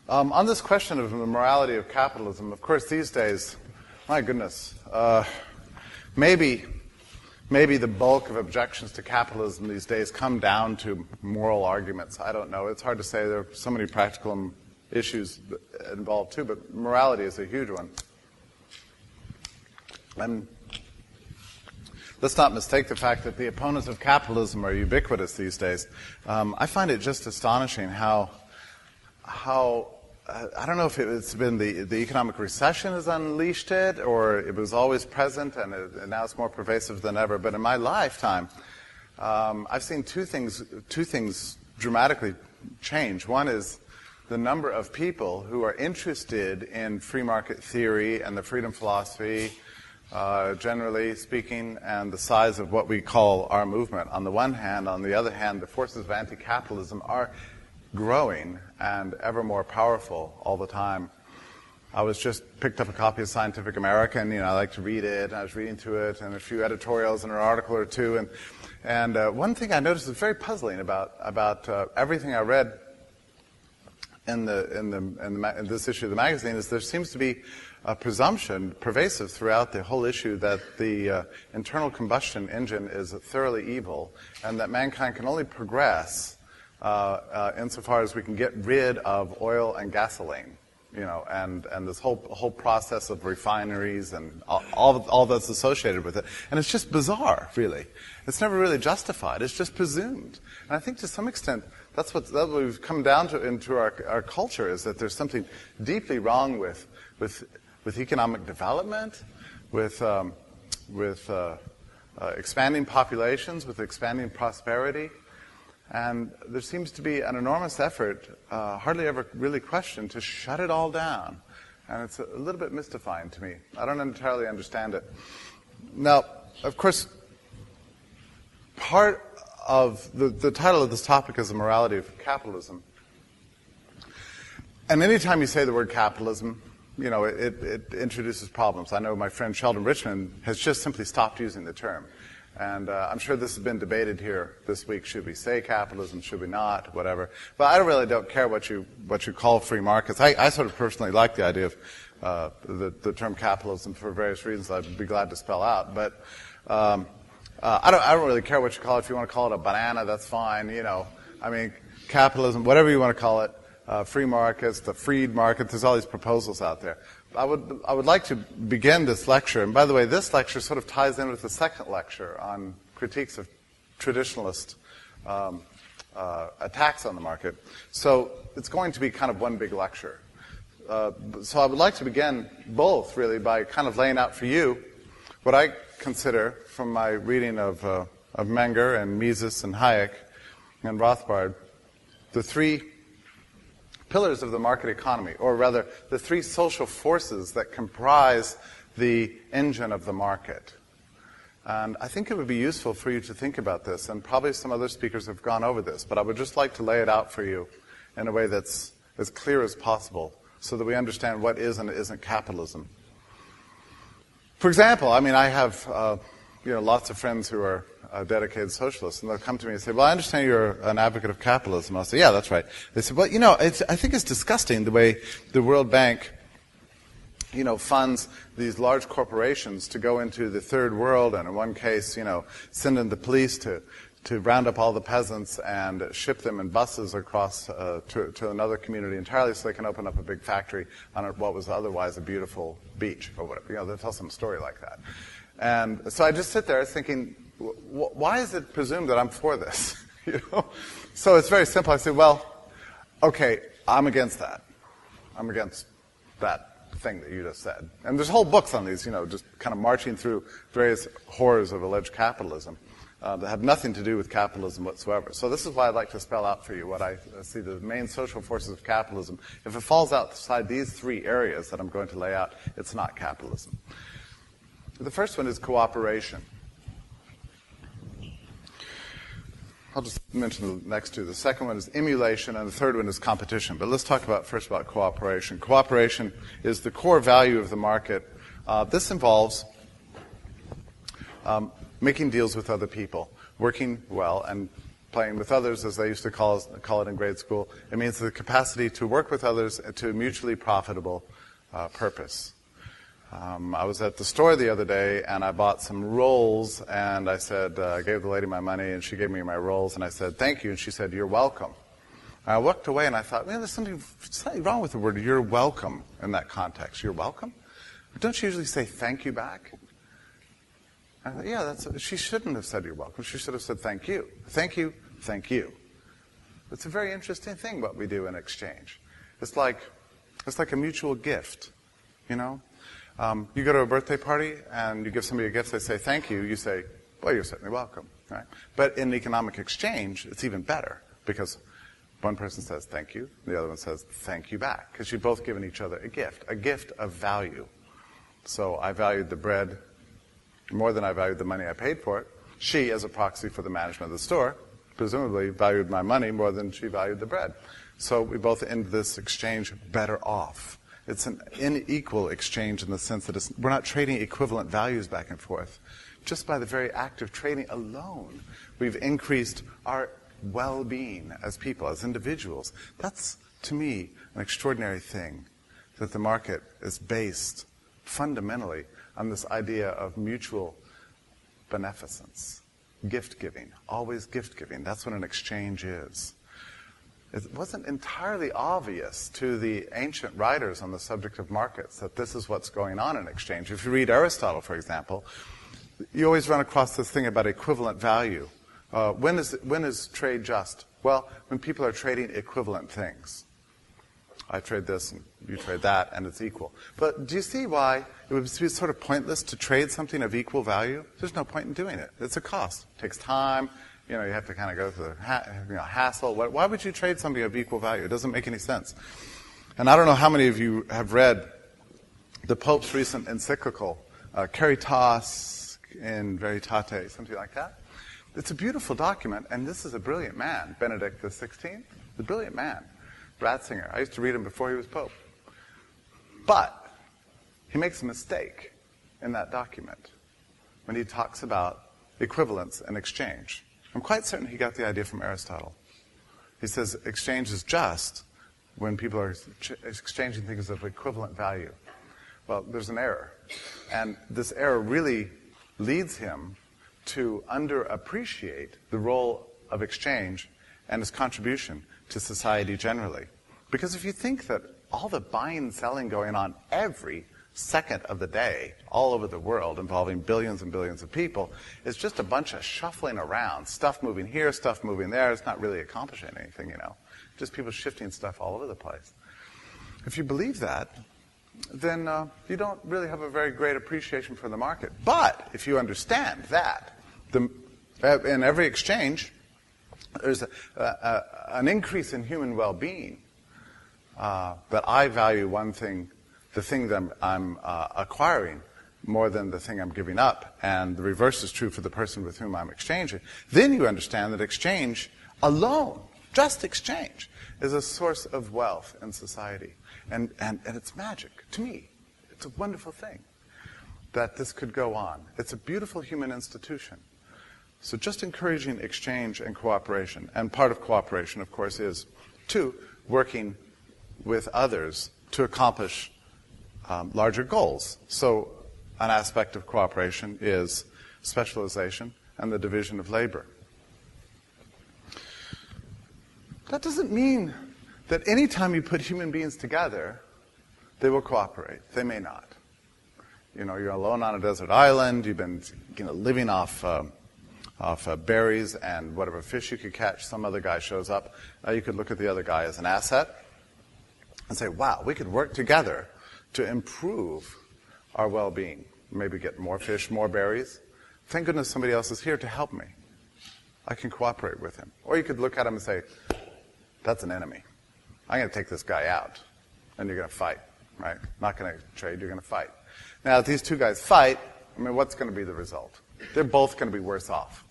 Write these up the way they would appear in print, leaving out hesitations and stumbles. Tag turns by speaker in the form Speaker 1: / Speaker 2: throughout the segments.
Speaker 1: On this question of the morality of capitalism, of course, these days, my goodness, maybe the bulk of objections to capitalism these days come down to moral arguments. I don't know. It's hard to say. There are so many practical issues involved too, but morality is a huge one. And let's not mistake the fact that the opponents of capitalism are ubiquitous these days. I find it just astonishing how I don't know if it's been the economic recession has unleashed it, or it was always present and now it's more pervasive than ever. But in my lifetime, I've seen two things dramatically change. One is the number of people who are interested in free market theory and the freedom philosophy, generally speaking, and the size of what we call our movement on the one hand. On the other hand, the forces of anti-capitalism are growing and ever more powerful all the time. I was just picked up a copy of Scientific American. I like to read it. I was reading through it and a few editorials and an article or two. And one thing I noticed was very puzzling about everything I read in this issue of the magazine is there seems to be a presumption pervasive throughout the whole issue that the internal combustion engine is thoroughly evil and that mankind can only progress insofar as we can get rid of oil and gasoline, and this whole process of refineries and all that's associated with it. And it's just bizarre, really. It's never really justified. It's just presumed. And I think to some extent that's what we've come down to into our culture, is that there's something deeply wrong with economic development, with expanding populations, with expanding prosperity. And there seems to be an enormous effort, hardly ever really questioned, to shut it all down. And it's a little bit mystifying to me. I don't entirely understand it. Now, of course, part of the title of this topic is the morality of capitalism. And anytime you say the word capitalism, it introduces problems. I know my friend Sheldon Richmond has just simply stopped using the term. And I'm sure this has been debated here this week. Should we say capitalism? Should we not? Whatever. But I really don't care what you call free markets. I sort of personally like the idea of the term capitalism for various reasons I'd be glad to spell out. But I don't really care what you call it. If you want to call it a banana, that's fine. Capitalism, whatever you want to call it, free markets, the freed market. There's all these proposals out there. I would like to begin this lecture, and by the way, this lecture sort of ties in with the second lecture on critiques of traditionalist attacks on the market. So it's going to be kind of one big lecture. So I would like to begin both, really, by kind of laying out for you what I consider, from my reading of Menger and Mises and Hayek and Rothbard, the three pillars of the market economy, or rather, the three social forces that comprise the engine of the market. And I think it would be useful for you to think about this, and probably some other speakers have gone over this, but I would just like to lay it out for you in a way that's as clear as possible, so that we understand what is and isn't capitalism. For example, I have lots of friends who are dedicated socialists, and they'll come to me and say, well, I understand you're an advocate of capitalism. I'll say, yeah, that's right. They say, well, I think it's disgusting the way the World Bank, funds these large corporations to go into the third world, and in one case, send in the police to round up all the peasants and ship them in buses across to another community entirely so they can open up a big factory on what was otherwise a beautiful beach or whatever. They'll tell some story like that. And so I just sit there thinking, why is it presumed that I'm for this? So it's very simple. I say, well, okay, I'm against that. I'm against that thing that you just said. And there's whole books on these, just kind of marching through various horrors of alleged capitalism that have nothing to do with capitalism whatsoever. So this is why I'd like to spell out for you what I see the main social forces of capitalism. If it falls outside these three areas that I'm going to lay out, it's not capitalism. The first one is cooperation. I'll just mention the next two. The second one is emulation, and the third one is competition. But let's talk first about cooperation. Cooperation is the core value of the market. This involves making deals with other people, working well, and playing with others, as they used to call it in grade school. It means the capacity to work with others to a mutually profitable purpose. I was at the store the other day, and I bought some rolls, and I said, I gave the lady my money, and she gave me my rolls, and I said, thank you, and she said, you're welcome. And I walked away, and I thought, man, there's something wrong with the word you're welcome in that context. You're welcome? Don't you usually say thank you back? I thought, yeah, she shouldn't have said you're welcome. She should have said thank you. Thank you, thank you. It's a very interesting thing what we do in exchange. It's like a mutual gift, you know? You go to a birthday party and you give somebody a gift, they say thank you, you say, well, you're certainly welcome, right? But in economic exchange, it's even better because one person says thank you, the other one says thank you back, because you've both given each other a gift of value. So I valued the bread more than I valued the money I paid for it. She, as a proxy for the management of the store, presumably valued my money more than she valued the bread. So we both end this exchange better off. It's an unequal exchange in the sense that we're not trading equivalent values back and forth. Just by the very act of trading alone, we've increased our well-being as people, as individuals. That's, to me, an extraordinary thing, that the market is based fundamentally on this idea of mutual beneficence, gift-giving, always gift-giving. That's what an exchange is. It wasn't entirely obvious to the ancient writers on the subject of markets that this is what's going on in exchange. If you read Aristotle, for example, you always run across this thing about equivalent value. When is trade just? Well, when people are trading equivalent things. I trade this and you trade that, and it's equal. But do you see why it would be sort of pointless to trade something of equal value? There's no point in doing it. It's a cost. It takes time. You know, you have to kind of go through the hassle. Why would you trade something of equal value? It doesn't make any sense. And I don't know how many of you have read the Pope's recent encyclical, Caritas in Veritate, something like that. It's a beautiful document, and this is a brilliant man, Benedict XVI, a brilliant man. Ratzinger. I used to read him before he was Pope. But he makes a mistake in that document when he talks about equivalence and exchange. I'm quite certain he got the idea from Aristotle. He says exchange is just when people are exchanging things of equivalent value. Well, there's an error. And this error really leads him to underappreciate the role of exchange and its contribution to society generally. Because if you think that all the buying and selling going on every second of the day all over the world involving billions and billions of people is just a bunch of shuffling around, stuff moving here, stuff moving there, it's not really accomplishing anything, you know. Just people shifting stuff all over the place. If you believe that, then you don't really have a very great appreciation for the market. But if you understand that in every exchange, there's an increase in human well-being, that I value one thing, the thing that I'm acquiring, more than the thing I'm giving up, and the reverse is true for the person with whom I'm exchanging, then you understand that exchange alone, just exchange, is a source of wealth in society. And it's magic. To me, it's a wonderful thing that this could go on. It's a beautiful human institution. So just encouraging exchange and cooperation. And part of cooperation, of course, is, two, working with others to accomplish larger goals. So an aspect of cooperation is specialization and the division of labor. That doesn't mean that any time you put human beings together, they will cooperate. They may not. You know, you're alone on a desert island. You've been, living off berries and whatever fish you could catch. Some other guy shows up. You could look at the other guy as an asset and say, wow, we could work together to improve our well-being. Maybe get more fish, more berries. Thank goodness somebody else is here to help me. I can cooperate with him. Or you could look at him and say, that's an enemy. I'm going to take this guy out. And you're going to fight, right? Not going to trade, you're going to fight. Now, if these two guys fight, what's going to be the result? They're both going to be worse off.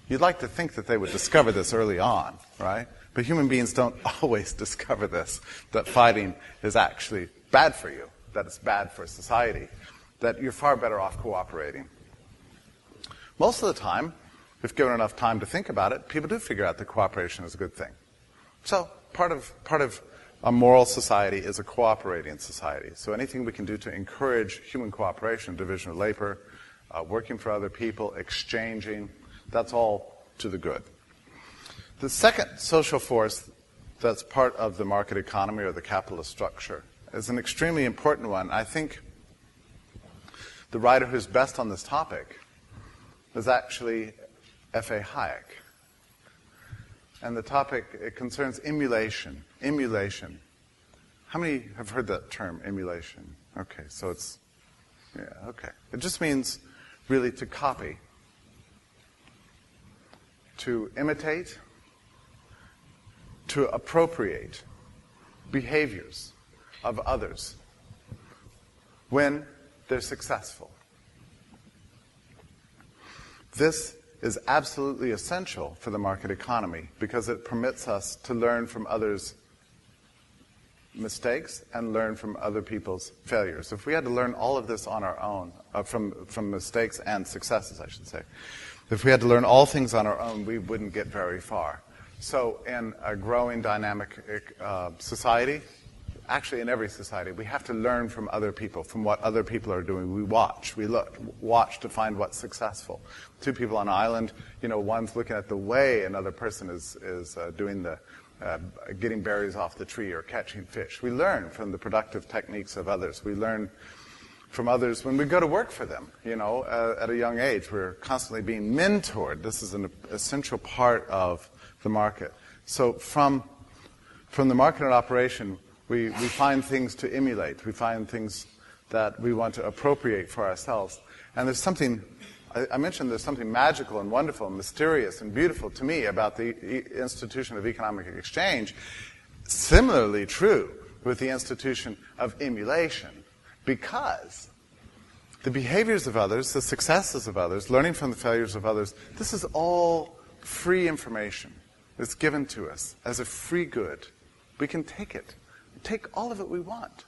Speaker 1: You'd like to think that they would discover this early on, right? But human beings don't always discover this, that fighting is actually bad for you, that it's bad for society, that you're far better off cooperating. Most of the time, if given enough time to think about it, people do figure out that cooperation is a good thing. So part of a moral society is a cooperating society. So anything we can do to encourage human cooperation, division of labor, working for other people, exchanging, that's all to the good. The second social force that's part of the market economy or the capitalist structure is an extremely important one. I think the writer who's best on this topic is actually F.A. Hayek. And the topic, it concerns emulation. Emulation. How many have heard that term, emulation? Okay, so it's, yeah, okay. It just means really to copy, to imitate, to appropriate behaviors of others when they're successful. This is absolutely essential for the market economy because it permits us to learn from others' mistakes and learn from other people's failures. If we had to learn all of this on our own, from mistakes and successes, I should say, if we had to learn all things on our own, we wouldn't get very far. So in a growing dynamic society, actually in every society, we have to learn from other people, from what other people are doing. We watch, we look, watch to find what's successful. Two people on an island, one's looking at the way another person is doing the getting berries off the tree or catching fish. We learn from the productive techniques of others. We learn from others when we go to work for them. At a young age, we're constantly being mentored. This is an essential part of the market. So from the market and operation, we find things to emulate. We find things that we want to appropriate for ourselves. And there's something, I mentioned there's something magical and wonderful and mysterious and beautiful to me about the institution of economic exchange. Similarly true with the institution of emulation, because the behaviors of others, the successes of others, learning from the failures of others, this is all free information. It's given to us as a free good. We can take it. Take all of it we want.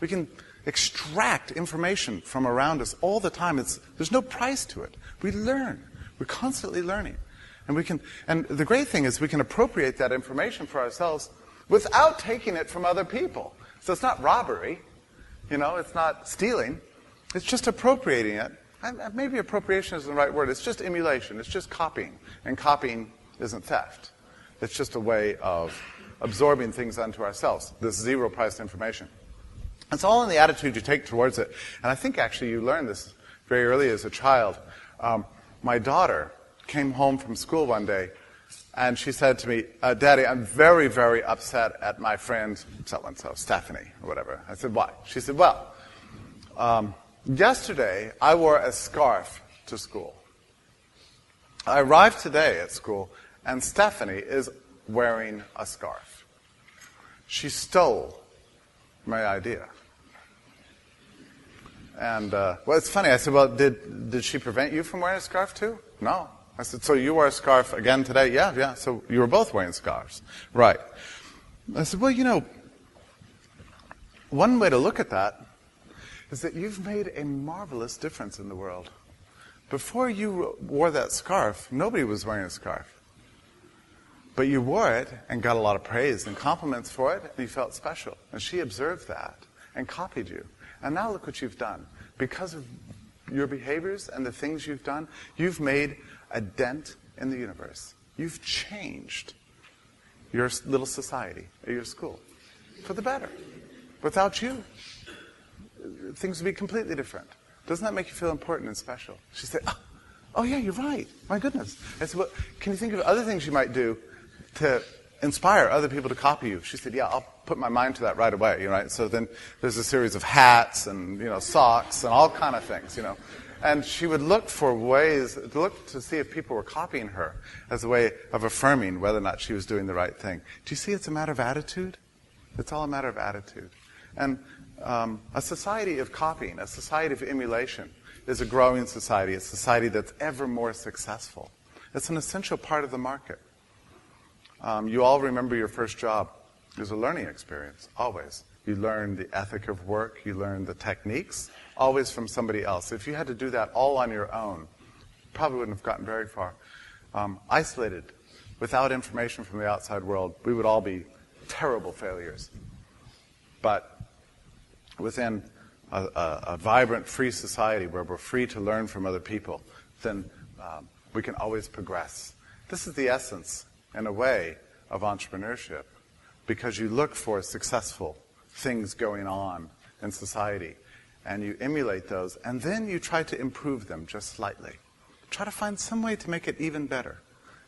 Speaker 1: We can extract information from around us all the time. There's no price to it. We learn. We're constantly learning. And the great thing is we can appropriate that information for ourselves without taking it from other people. So it's not robbery. It's not stealing. It's just appropriating it. Maybe appropriation isn't the right word. It's just emulation. It's just copying. And copying isn't theft. It's just a way of absorbing things onto ourselves, this zero-priced information. It's all in the attitude you take towards it. And I think actually you learn this very early as a child. My daughter came home from school one day, and she said to me, Daddy, I'm very, very upset at my friend so-and-so, Stephanie, or whatever. I said, why? She said, well, yesterday I wore a scarf to school. I arrived today at school, and Stephanie is wearing a scarf. She stole my idea. And, it's funny. I said, well, did she prevent you from wearing a scarf too? No. I said, so you wore a scarf again today? Yeah. So you were both wearing scarves. Right. I said, well, one way to look at that is that you've made a marvelous difference in the world. Before you wore that scarf, nobody was wearing a scarf. But you wore it and got a lot of praise and compliments for it, and you felt special. And she observed that and copied you. And now look what you've done. Because of your behaviors and the things you've done, you've made a dent in the universe. You've changed your little society, or your school, for the better. Without you, things would be completely different. Doesn't that make you feel important and special? She said, oh yeah, you're right. My goodness. I said, well, can you think of other things you might do to inspire other people to copy you? She said, yeah, I'll put my mind to that right away, right? So then there's a series of hats and, socks and all kind of things, And she would look for ways, to see if people were copying her as a way of affirming whether or not she was doing the right thing. Do you see it's a matter of attitude? It's all a matter of attitude. And a society of copying, a society of emulation, is a growing society, a society that's ever more successful. It's an essential part of the market. You all remember your first job. It was a learning experience, always. You learn the ethic of work, you learn the techniques, always from somebody else. If you had to do that all on your own, probably wouldn't have gotten very far. Isolated, without information from the outside world, we would all be terrible failures. But within a vibrant, free society where we're free to learn from other people, then we can always progress. This is the essence, in a way, of entrepreneurship, because you look for successful things going on in society, and you emulate those, and then you try to improve them just slightly. Try to find some way to make it even better.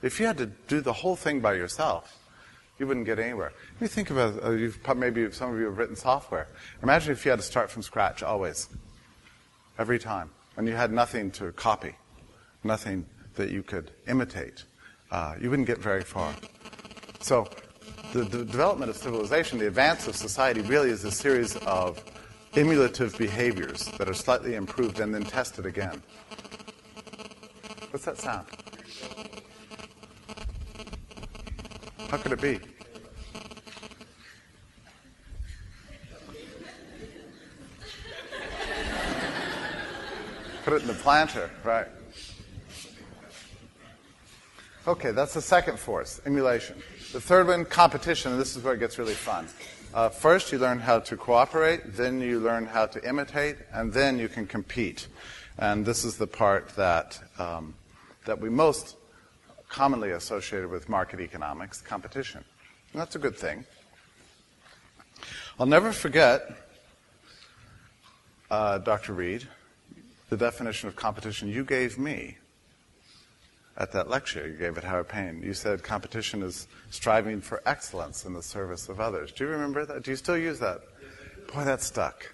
Speaker 1: If you had to do the whole thing by yourself, you wouldn't get anywhere. You think about, maybe some of you have written software. Imagine if you had to start from scratch always, every time, and you had nothing to copy, nothing that you could imitate. You wouldn't get very far. So the development of civilization, the advance of society, really is a series of emulative behaviors that are slightly improved and then tested again. What's that sound? How could it be? Put it in the planter, right? Okay, that's the second force, emulation. The third one, competition, and this is where it gets really fun. First, you learn how to cooperate, then you learn how to imitate, and then you can compete. And this is the part that we most commonly associated with market economics, competition. And that's a good thing. I'll never forget, Dr. Reed, the definition of competition you gave me at that lecture you gave at Howard Payne. You said competition is striving for excellence in the service of others. Do you remember that? Do you still use that? Boy, that stuck.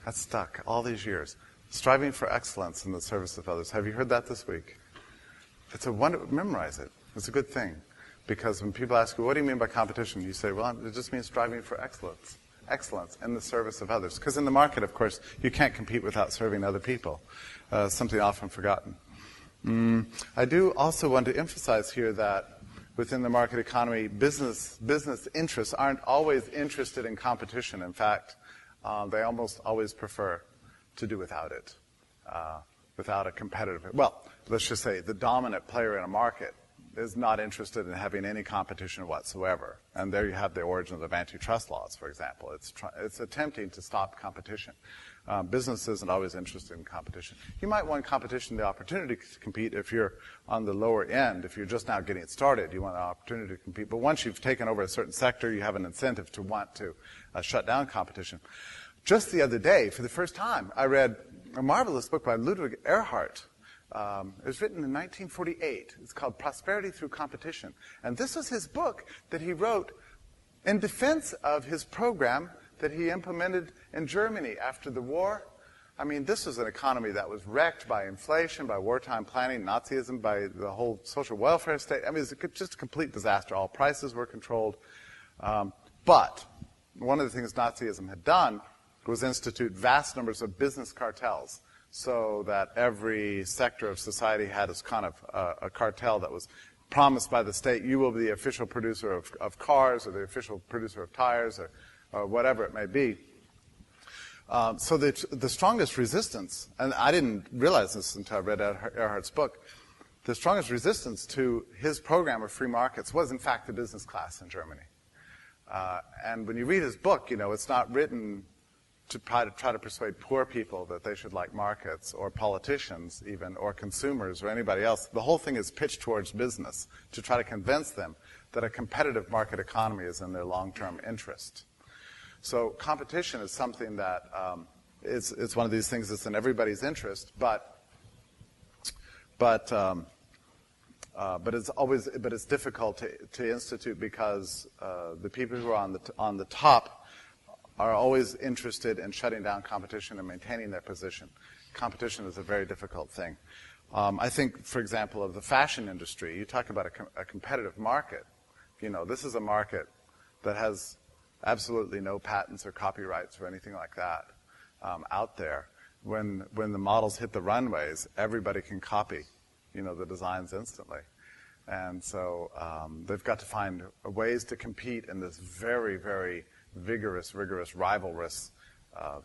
Speaker 1: That stuck all these years. Striving for excellence in the service of others. Have you heard that this week? It's a wonder. Memorize it. It's a good thing. Because when people ask you, what do you mean by competition? You say, well, it just means striving for excellence. Excellence in the service of others. Because in the market, of course, you can't compete without serving other people. Something often forgotten. I do also want to emphasize here that within the market economy, business interests aren't always interested in competition. In fact, they almost always prefer to do without it, without a competitive. Well, let's just say the dominant player in a market is not interested in having any competition whatsoever. And there you have the origins of antitrust laws, for example. It's attempting to stop competition. Business isn't always interested in competition. You might want competition, the opportunity to compete if you're on the lower end. If you're just now getting started, you want an opportunity to compete. But once you've taken over a certain sector, you have an incentive to want to shut down competition. Just the other day, for the first time, I read a marvelous book by Ludwig Erhard. It was written in 1948. It's called Prosperity Through Competition. And this was his book that he wrote in defense of his program that he implemented in Germany after the war. I mean, this was an economy that was wrecked by inflation, by wartime planning, Nazism, by the whole social welfare state. I mean, it was just a complete disaster. All prices were controlled. But one of the things Nazism had done was institute vast numbers of business cartels, so that every sector of society had this kind of a cartel that was promised by the state, you will be the official producer of cars or the official producer of tires or whatever it may be. So the strongest resistance, and I didn't realize this until I read Erhard's book, the strongest resistance to his program of free markets was in fact the business class in Germany. And when you read his book, you know, it's not written to try to persuade poor people that they should like markets, or politicians even, or consumers, or anybody else. The whole thing is pitched towards business to try to convince them that a competitive market economy is in their long-term interest. So competition is something that it's one of these things that's in everybody's interest, but it's difficult to institute because the people who are on the top are always interested in shutting down competition and maintaining their position. Competition is a very difficult thing. I think, for example, of the fashion industry, you talk about a competitive market. You know, this is a market that has absolutely no patents or copyrights or anything like that out there. When the models hit the runways, everybody can copy, you know, the designs instantly. And so they've got to find ways to compete in this very, very rigorous, rivalrous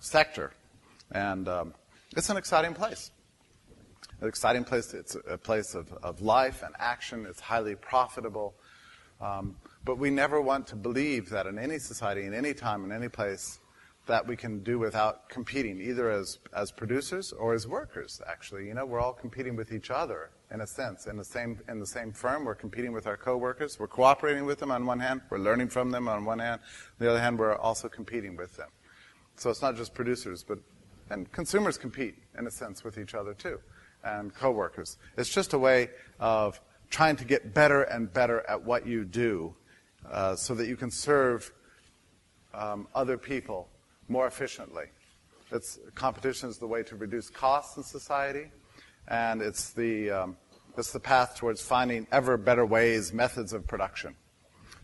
Speaker 1: sector. And it's an exciting place. an exciting place. It's a place of life and action. It's highly profitable. But we never want to believe that in any society, in any time, in any place, that we can do without competing, either as producers or as workers, actually. You know, we're all competing with each other, in a sense. In the same firm, we're competing with our coworkers. We're cooperating with them on one hand. We're learning from them on one hand. On the other hand, we're also competing with them. So it's not just producers, and consumers compete, in a sense, with each other, too, and coworkers. It's just a way of trying to get better and better at what you do so that you can serve other people more efficiently. Competition is the way to reduce costs in society, and it's the path towards finding ever better ways, methods of production.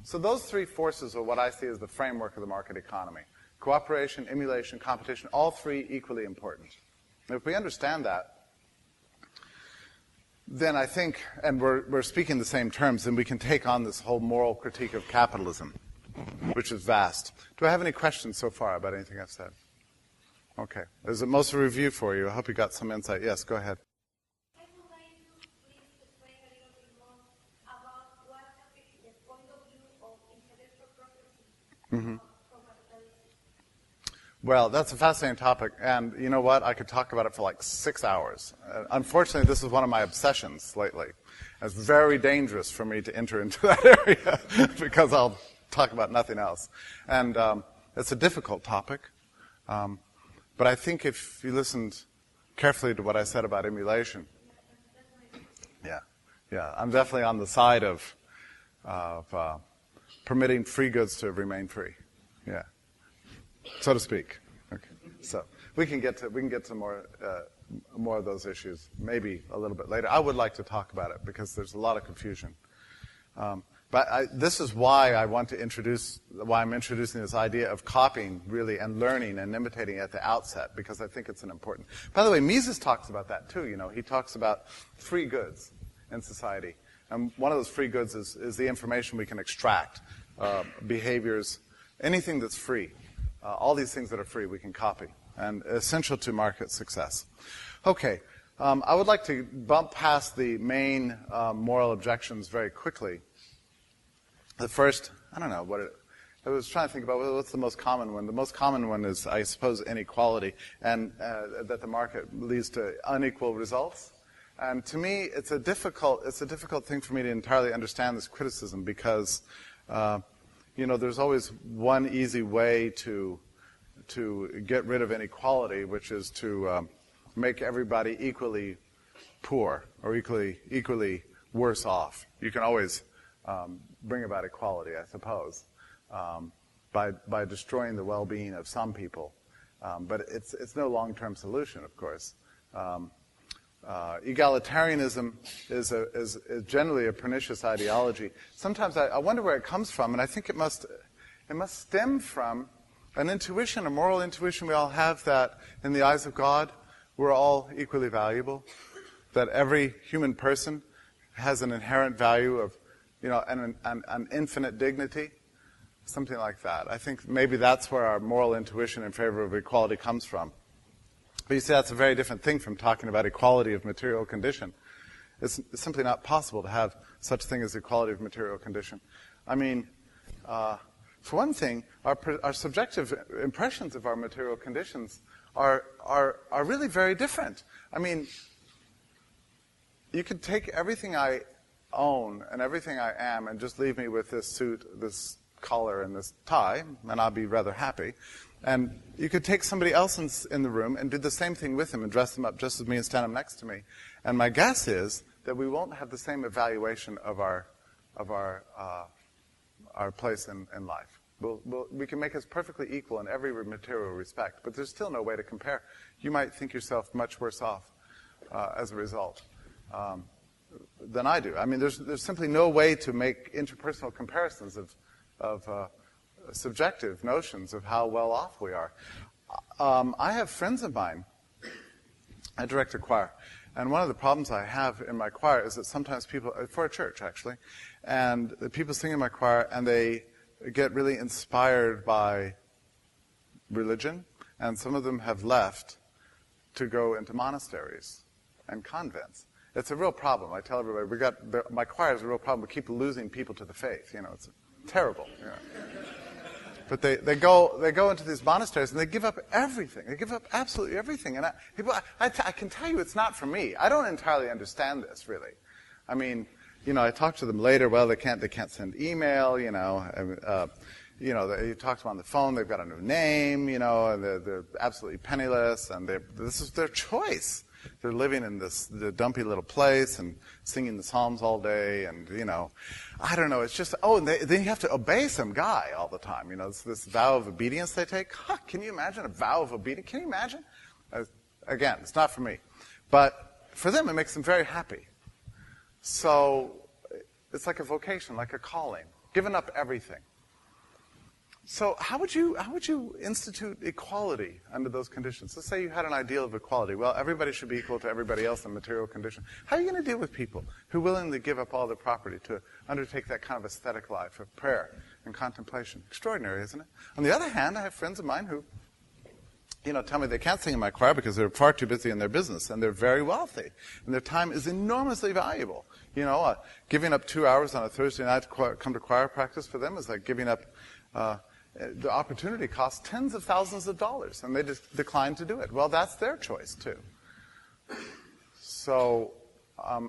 Speaker 1: So those three forces are what I see as the framework of the market economy. Cooperation, emulation, competition, all three equally important. And if we understand that, then I think, and we're speaking the same terms, then we can take on this whole moral critique of capitalism, which is vast. Do I have any questions so far about anything I've said? Okay. There's a most review for you. I hope you got some insight. Yes, go ahead.
Speaker 2: I would like to please explain a little bit more about what the point of view of intellectual property from capitalism.
Speaker 1: Well, that's a fascinating topic, and you know what? I could talk about it for like 6 hours. Unfortunately, this is one of my obsessions lately. It's very dangerous for me to enter into that area because I'll talk about nothing else. And it's a difficult topic. But I think if you listened carefully to what I said about emulation, I'm definitely on the side of permitting free goods to remain free. Yeah. So to speak. Okay. So we can get to more of those issues maybe a little bit later. I would like to talk about it because there's a lot of confusion. But this is why I'm introducing this idea of copying really and learning and imitating at the outset, because I think it's an important. By the way, Mises talks about that too. You know, he talks about free goods in society, and one of those free goods is the information we can extract, behaviors, anything that's free. All these things that are free we can copy, and essential to market success. Okay, I would like to bump past the main moral objections very quickly. The first, I don't know I was trying to think about what's the most common one. The most common one is, I suppose, inequality, and that the market leads to unequal results. And to me, it's a difficult thing for me to entirely understand this criticism because, there's always one easy way to get rid of inequality, which is to make everybody equally poor or equally worse off. You can always bring about equality, I suppose, by destroying the well-being of some people. But it's no long-term solution, of course. Egalitarianism is generally a pernicious ideology. Sometimes I wonder where it comes from, and I think it must stem from an intuition, a moral intuition we all have that in the eyes of God, we're all equally valuable, that every human person has an inherent value of, an infinite dignity, something like that. I think maybe that's where our moral intuition in favor of equality comes from. But you see, that's a very different thing from talking about equality of material condition. It's simply not possible to have such thing as equality of material condition. I mean, for one thing, our subjective impressions of our material conditions are really very different. I mean, you could take everything I own and everything I am and just leave me with this suit, this collar, and this tie, and I'll be rather happy. And you could take somebody else in the room and do the same thing with them and dress them up just as me and stand them next to me. And my guess is that we won't have the same evaluation of our place in life. We can make us perfectly equal in every material respect, but there's still no way to compare. You might think yourself much worse off as a result than I do. I mean, there's simply no way to make interpersonal comparisons of subjective notions of how well off we are. I have friends of mine. I direct a choir, and one of the problems I have in my choir is that sometimes people, for a church actually, and the people sing in my choir and they get really inspired by religion, and some of them have left to go into monasteries and convents. It's a real problem. I tell everybody, my choir is a real problem. We keep losing people to the faith. It's terrible. But they go into these monasteries and they give up everything. They give up absolutely everything. And I can tell you, it's not for me. I don't entirely understand this, really. I mean, I talk to them later. Well, they can't send email. You talk to them on the phone. They've got a new name. And they're absolutely penniless, and this is their choice. They're living in the dumpy little place and singing the Psalms all day, and I don't know. It's just and then you have to obey some guy all the time. It's this vow of obedience they take. Can you imagine a vow of obedience? Can you imagine? Again, it's not for me, but for them it makes them very happy. So it's like a vocation, like a calling, giving up everything. So how would you institute equality under those conditions? Let's say you had an ideal of equality. Well, everybody should be equal to everybody else in material condition. How are you going to deal with people who willingly give up all their property to undertake that kind of aesthetic life of prayer and contemplation? Extraordinary, isn't it? On the other hand, I have friends of mine who, tell me they can't sing in my choir because they're far too busy in their business, and they're very wealthy, and their time is enormously valuable. Giving up 2 hours on a Thursday night to come to choir practice for them is like giving up. The opportunity costs tens of thousands of dollars, and they just decline to do it. Well, that's their choice, too. So,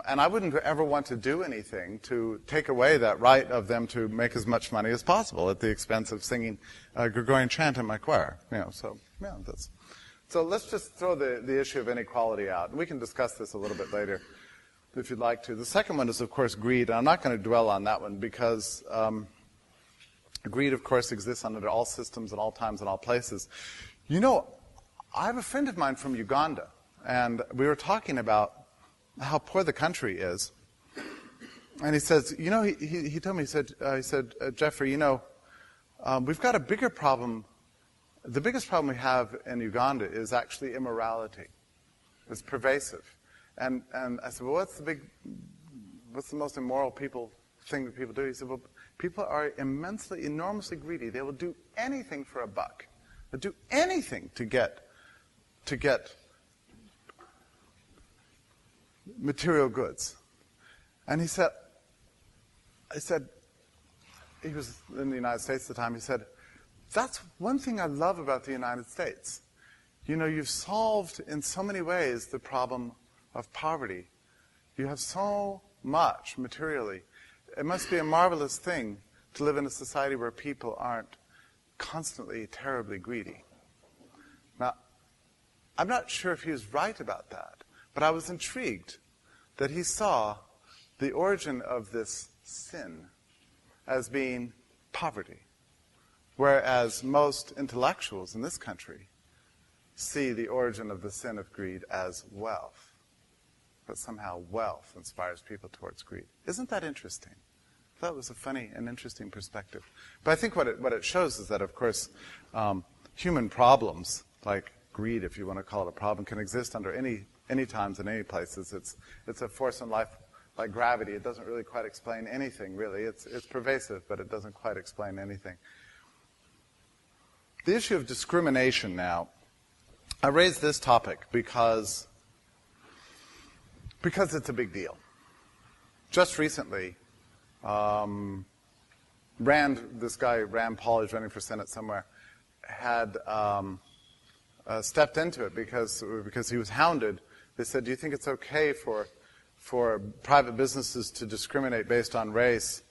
Speaker 1: and I wouldn't ever want to do anything to take away that right of them to make as much money as possible at the expense of singing Gregorian chant in my choir. So let's just throw the issue of inequality out. And we can discuss this a little bit later if you'd like to. The second one is, of course, greed. And I'm not going to dwell on that one because greed, of course, exists under all systems and all times and all places. I have a friend of mine from Uganda, and we were talking about how poor the country is. And he says, he told me, he said, Jeffrey, we've got a bigger problem. The biggest problem we have in Uganda is actually immorality. It's pervasive. And I said, well, what's the most immoral thing that people do? He said, well, people are enormously greedy. They will do anything for a buck. They'll do anything to get material goods. And he said, he was in the United States at the time, he said, that's one thing I love about the United States. You've solved in so many ways the problem of poverty. You have so much materially. It must be a marvelous thing to live in a society where people aren't constantly terribly greedy. Now, I'm not sure if he was right about that, but I was intrigued that he saw the origin of this sin as being poverty, whereas most intellectuals in this country see the origin of the sin of greed as wealth. But somehow wealth inspires people towards greed. Isn't that interesting? I thought it was a funny and interesting perspective. But I think what it shows is that, of course, human problems, like greed, if you want to call it a problem, can exist under any times and any places. It's a force in life like gravity. It doesn't really quite explain anything, really. It's pervasive, but it doesn't quite explain anything. The issue of discrimination now. I raised this topic because it's a big deal. Just recently, this guy, Rand Paul, is running for Senate somewhere, had stepped into it because he was hounded. They said, do you think it's okay for private businesses to discriminate based on race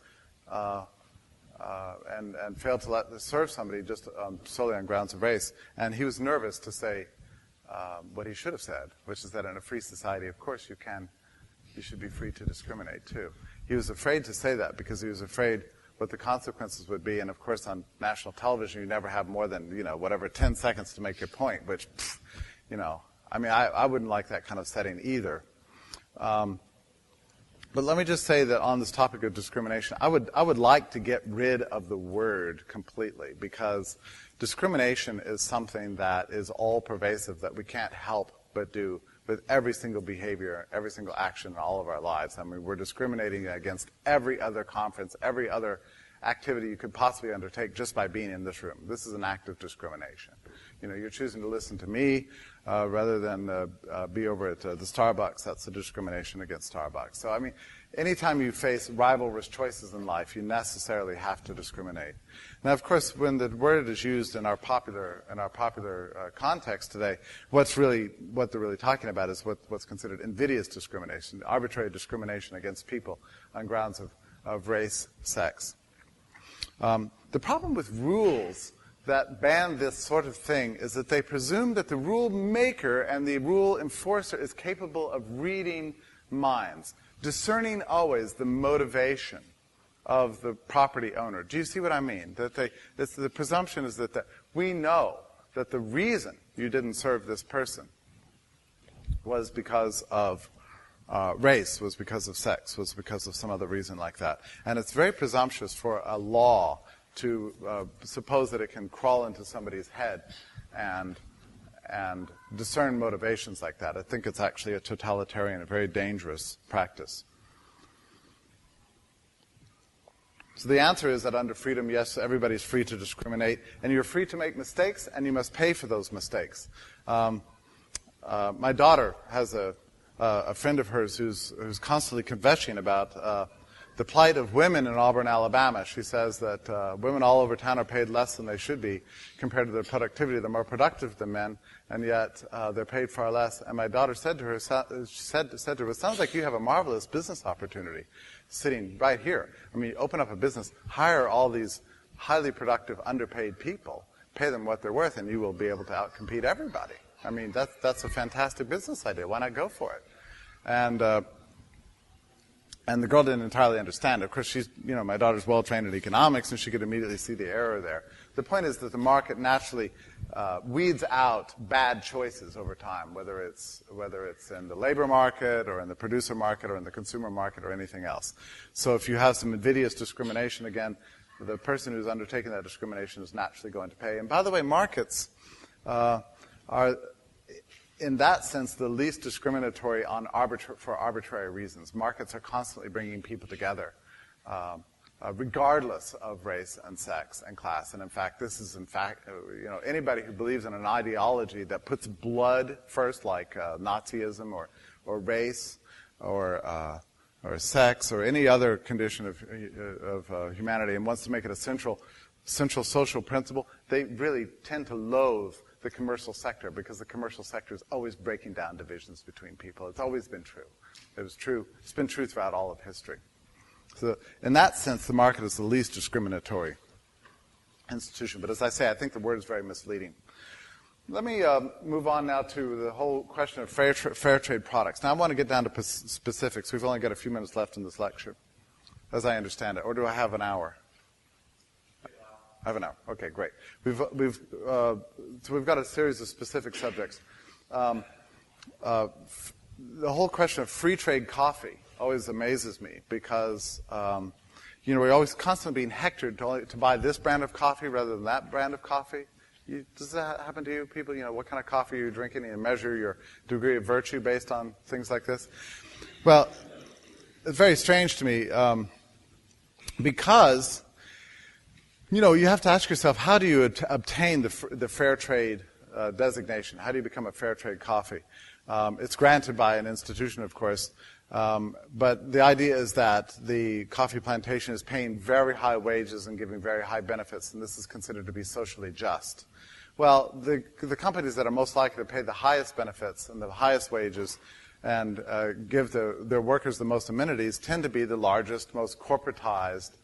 Speaker 1: and fail to serve somebody just solely on grounds of race? And he was nervous to say what he should have said, which is that in a free society, of course, you should be free to discriminate too. He was afraid to say that because he was afraid what the consequences would be. And of course, on national television, you never have more than 10 seconds to make your point. Which, I wouldn't like that kind of setting either. But let me just say that on this topic of discrimination, I would like to get rid of the word completely, because discrimination is something that is all pervasive, that we can't help but do with every single behavior, every single action in all of our lives. I mean, we're discriminating against every other conference, every other activity you could possibly undertake just by being in this room. This is an act of discrimination. You're choosing to listen to me rather than be over at the Starbucks. That's the discrimination against Starbucks. So, I mean, anytime you face rivalrous choices in life, you necessarily have to discriminate. Now, of course, when the word is used in our popular context today, what they're really talking about is what's considered invidious discrimination, arbitrary discrimination against people on grounds of race, sex. The problem with rules that ban this sort of thing is that they presume that the rule maker and the rule enforcer is capable of reading minds, discerning always the motivation of the property owner. Do you see what I mean? That the presumption is that we know that the reason you didn't serve this person was because of race, was because of sex, was because of some other reason like that. And it's very presumptuous for a law to suppose that it can crawl into somebody's head and discern motivations like that. I think it's actually a totalitarian, a very dangerous practice. So the answer is that under freedom, yes, everybody's free to discriminate, and you're free to make mistakes, and you must pay for those mistakes. My daughter has a friend of hers who's constantly confessing about the plight of women in Auburn, Alabama. She says that women all over town are paid less than they should be compared to their productivity. They're more productive than men, and yet they're paid far less. And my daughter said to her, it sounds like you have a marvelous business opportunity sitting right here. I mean, you open up a business, hire all these highly productive, underpaid people, pay them what they're worth, and you will be able to outcompete everybody. I mean, that's a fantastic business idea. Why not go for it? And the girl didn't entirely understand. Of course, my daughter's well-trained in economics, and she could immediately see the error there. The point is that the market naturally weeds out bad choices over time, whether it's in the labor market or in the producer market or in the consumer market or anything else. So if you have some invidious discrimination, again, the person who's undertaking that discrimination is naturally going to pay. And by the way, markets are, in that sense, the least discriminatory for arbitrary reasons. Markets are constantly bringing people together, regardless of race and sex and class. And in fact, anybody who believes in an ideology that puts blood first, like Nazism or race or sex or any other condition of humanity, and wants to make it a central social principle, they really tend to loathe the commercial sector, because the commercial sector is always breaking down divisions between people. It's always been true. It was true. It's been true throughout all of history. So in that sense, the market is the least discriminatory institution. But as I say, I think the word is very misleading. Let me move on now to the whole question of fair trade products. Now I want to get down to specifics. We've only got a few minutes left in this lecture, as I understand it. Or do I have an hour? I have an hour. Okay, great. So we've got a series of specific subjects. The whole question of free trade coffee always amazes me because we're always constantly being hectored to buy this brand of coffee rather than that brand of coffee. Does that happen to you, people? What kind of coffee are you drinking, and measure your degree of virtue based on things like this? Well, it's very strange to me because you have to ask yourself, how do you obtain the fair trade designation? How do you become a fair trade coffee? It's granted by an institution, of course, but the idea is that the coffee plantation is paying very high wages and giving very high benefits, and this is considered to be socially just. Well, the companies that are most likely to pay the highest benefits and the highest wages and give their workers the most amenities tend to be the largest, most corporatized,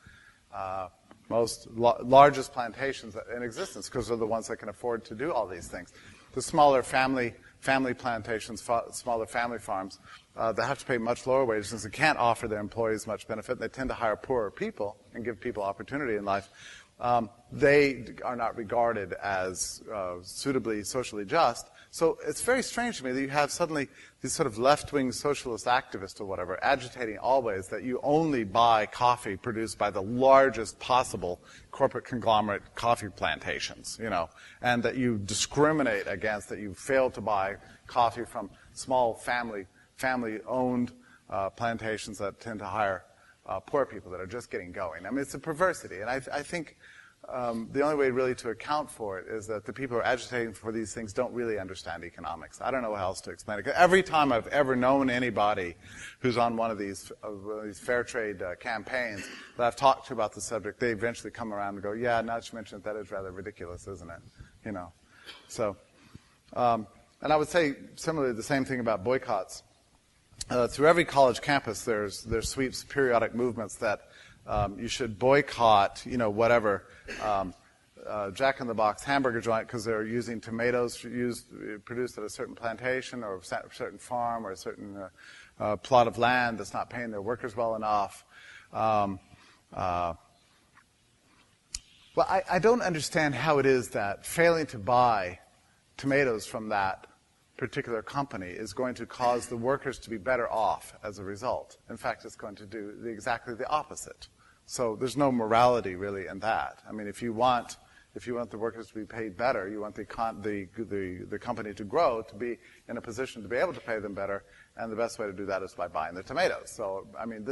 Speaker 1: largest plantations in existence, because they're the ones that can afford to do all these things. The smaller family plantations, smaller family farms, they have to pay much lower wages since they can't offer their employees much benefit. They tend to hire poorer people and give people opportunity in life. They are not regarded as suitably socially just. So it's very strange to me that you have suddenly these sort of left-wing socialist activists or whatever agitating always that you only buy coffee produced by the largest possible corporate conglomerate coffee plantations, and that you discriminate against, that you fail to buy coffee from small family-owned plantations that tend to hire poor people that are just getting going. I mean, it's a perversity, and I think the only way really to account for it is that the people who are agitating for these things don't really understand economics. I don't know how else to explain it. Every time I've ever known anybody who's on one of these fair trade campaigns that I've talked to about the subject, they eventually come around and go, yeah, now that you mention it, that is rather ridiculous, isn't it? You know. So, and I would say similarly the same thing about boycotts. Through every college campus, there's sweeps, periodic movements that you should boycott, whatever, Jack in the Box hamburger joint because they're using tomatoes produced at a certain plantation or a certain farm or a certain plot of land that's not paying their workers well enough. Well, I don't understand how it is that failing to buy tomatoes from that particular company is going to cause the workers to be better off as a result. In fact, it's going to do exactly the opposite. So there's no morality really in that. I mean, if you want the workers to be paid better, you want the company to grow, to be in a position to be able to pay them better, and the best way to do that is by buying the tomatoes. So, I mean,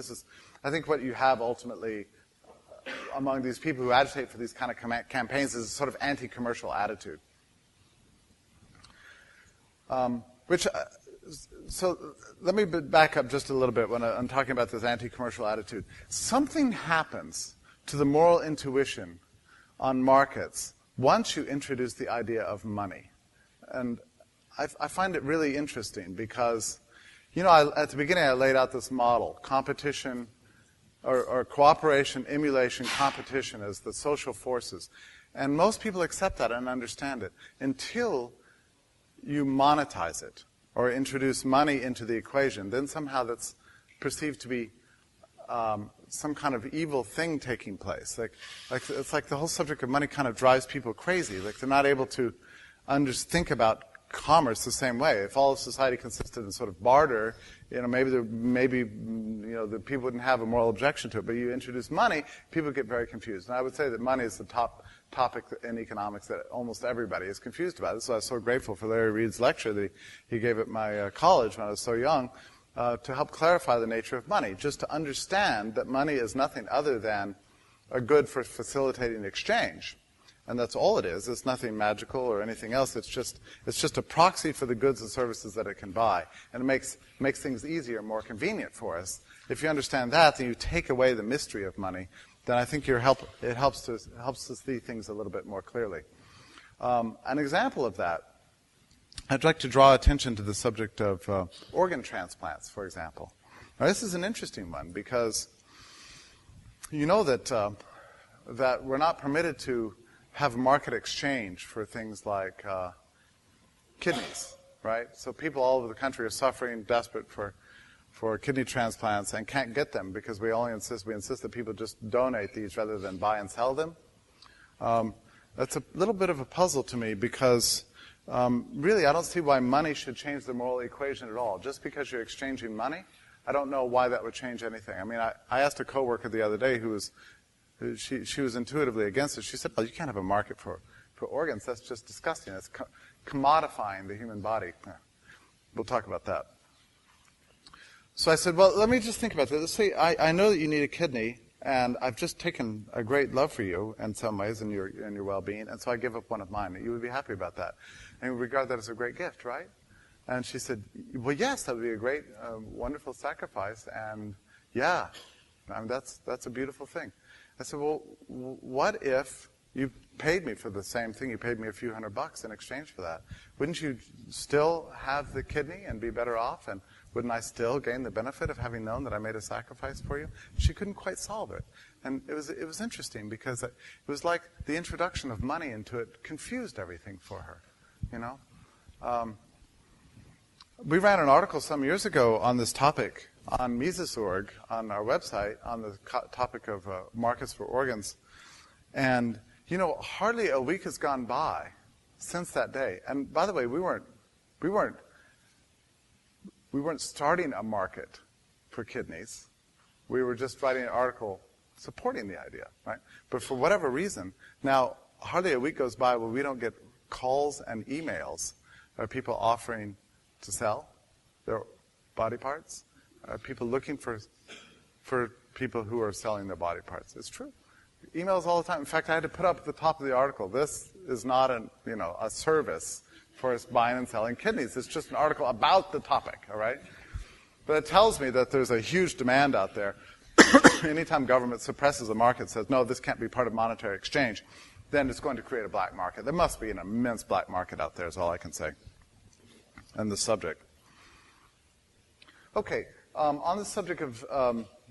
Speaker 1: I think what you have ultimately among these people who agitate for these kind of campaigns is a sort of anti-commercial attitude. So let me back up just a little bit when I'm talking about this anti-commercial attitude. Something happens to the moral intuition on markets once you introduce the idea of money. And I find it really interesting because, at the beginning I laid out this model, competition or cooperation, emulation, competition as the social forces. And most people accept that and understand it until you monetize it or introduce money into the equation. Then somehow that's perceived to be some kind of evil thing taking place. It's like the whole subject of money kind of drives people crazy. Like they're not able to think about commerce the same way. If all of society consisted in sort of barter, maybe the people wouldn't have a moral objection to it. But you introduce money, people get very confused. And I would say that money is the top topic in economics that almost everybody is confused about. So I was so grateful for Larry Reed's lecture that he gave at my college when I was so young to help clarify the nature of money, just to understand that money is nothing other than a good for facilitating exchange. And that's all it is. It's nothing magical or anything else. It's just a proxy for the goods and services that it can buy. And it makes things easier, more convenient for us. If you understand that, then you take away the mystery of money, then I think it helps to see things a little bit more clearly. An example of that, I'd like to draw attention to the subject of organ transplants, for example. Now, this is an interesting one because you know that we're not permitted to have market exchange for things like kidneys, right? So people all over the country are suffering, desperate for kidney transplants and can't get them because we insist that people just donate these rather than buy and sell them. That's a little bit of a puzzle to me because really I don't see why money should change the moral equation at all. Just because you're exchanging money, I don't know why that would change anything. I mean, I asked a coworker the other day she was intuitively against it. She said, well, you can't have a market for organs. That's just disgusting. It's commodifying the human body. We'll talk about that. So I said, well, let me just think about this. Let's see, I know that you need a kidney, and I've just taken a great love for you in some ways in your well-being, and so I give up one of mine. You would be happy about that. And we regard that as a great gift, right? And she said, well, yes, that would be a great, wonderful sacrifice, and yeah, I mean, that's a beautiful thing. I said, well, what if you paid me for the same thing? You paid me a few $100 in exchange for that. Wouldn't you still have the kidney and be better off? And wouldn't I still gain the benefit of having known that I made a sacrifice for you? She couldn't quite solve it. And it was interesting because it was like the introduction of money into it confused everything for her, We ran an article some years ago on this topic on Mises.org, on our website, on the topic of markets for organs. And, hardly a week has gone by since that day. And by the way, we weren't starting a market for kidneys. We were just writing an article supporting the idea, right? But for whatever reason, now hardly a week goes by where we don't get calls and emails of people offering to sell their body parts, people looking for people who are selling their body parts. It's true. Emails all the time. In fact, I had to put up at the top of the article, this is not a service for us buying and selling kidneys. It's just an article about the topic, all right? But it tells me that there's a huge demand out there. Anytime government suppresses a market, says, no, this can't be part of monetary exchange, then it's going to create a black market. There must be an immense black market out there, is all I can say. And the subject. Okay, on the subject of,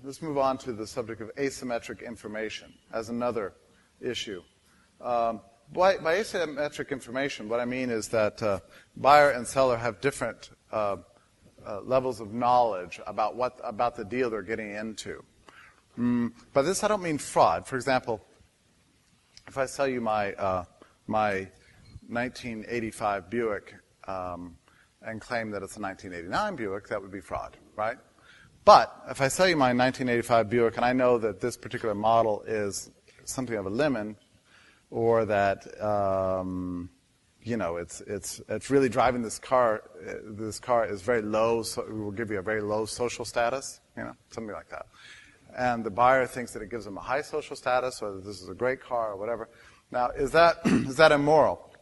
Speaker 1: let's move on to the subject of asymmetric information as another issue. By asymmetric information, what I mean is that buyer and seller have different levels of knowledge about the deal they're getting into. By this, I don't mean fraud. For example, if I sell you my 1985 Buick and claim that it's a 1989 Buick, that would be fraud, right? But if I sell you my 1985 Buick and I know that this particular model is something of a lemon, or that it's really driving this car. This car is very low, so it will give you a very low social status, something like that. And the buyer thinks that it gives them a high social status, or that this is a great car, or whatever. Now, is that immoral?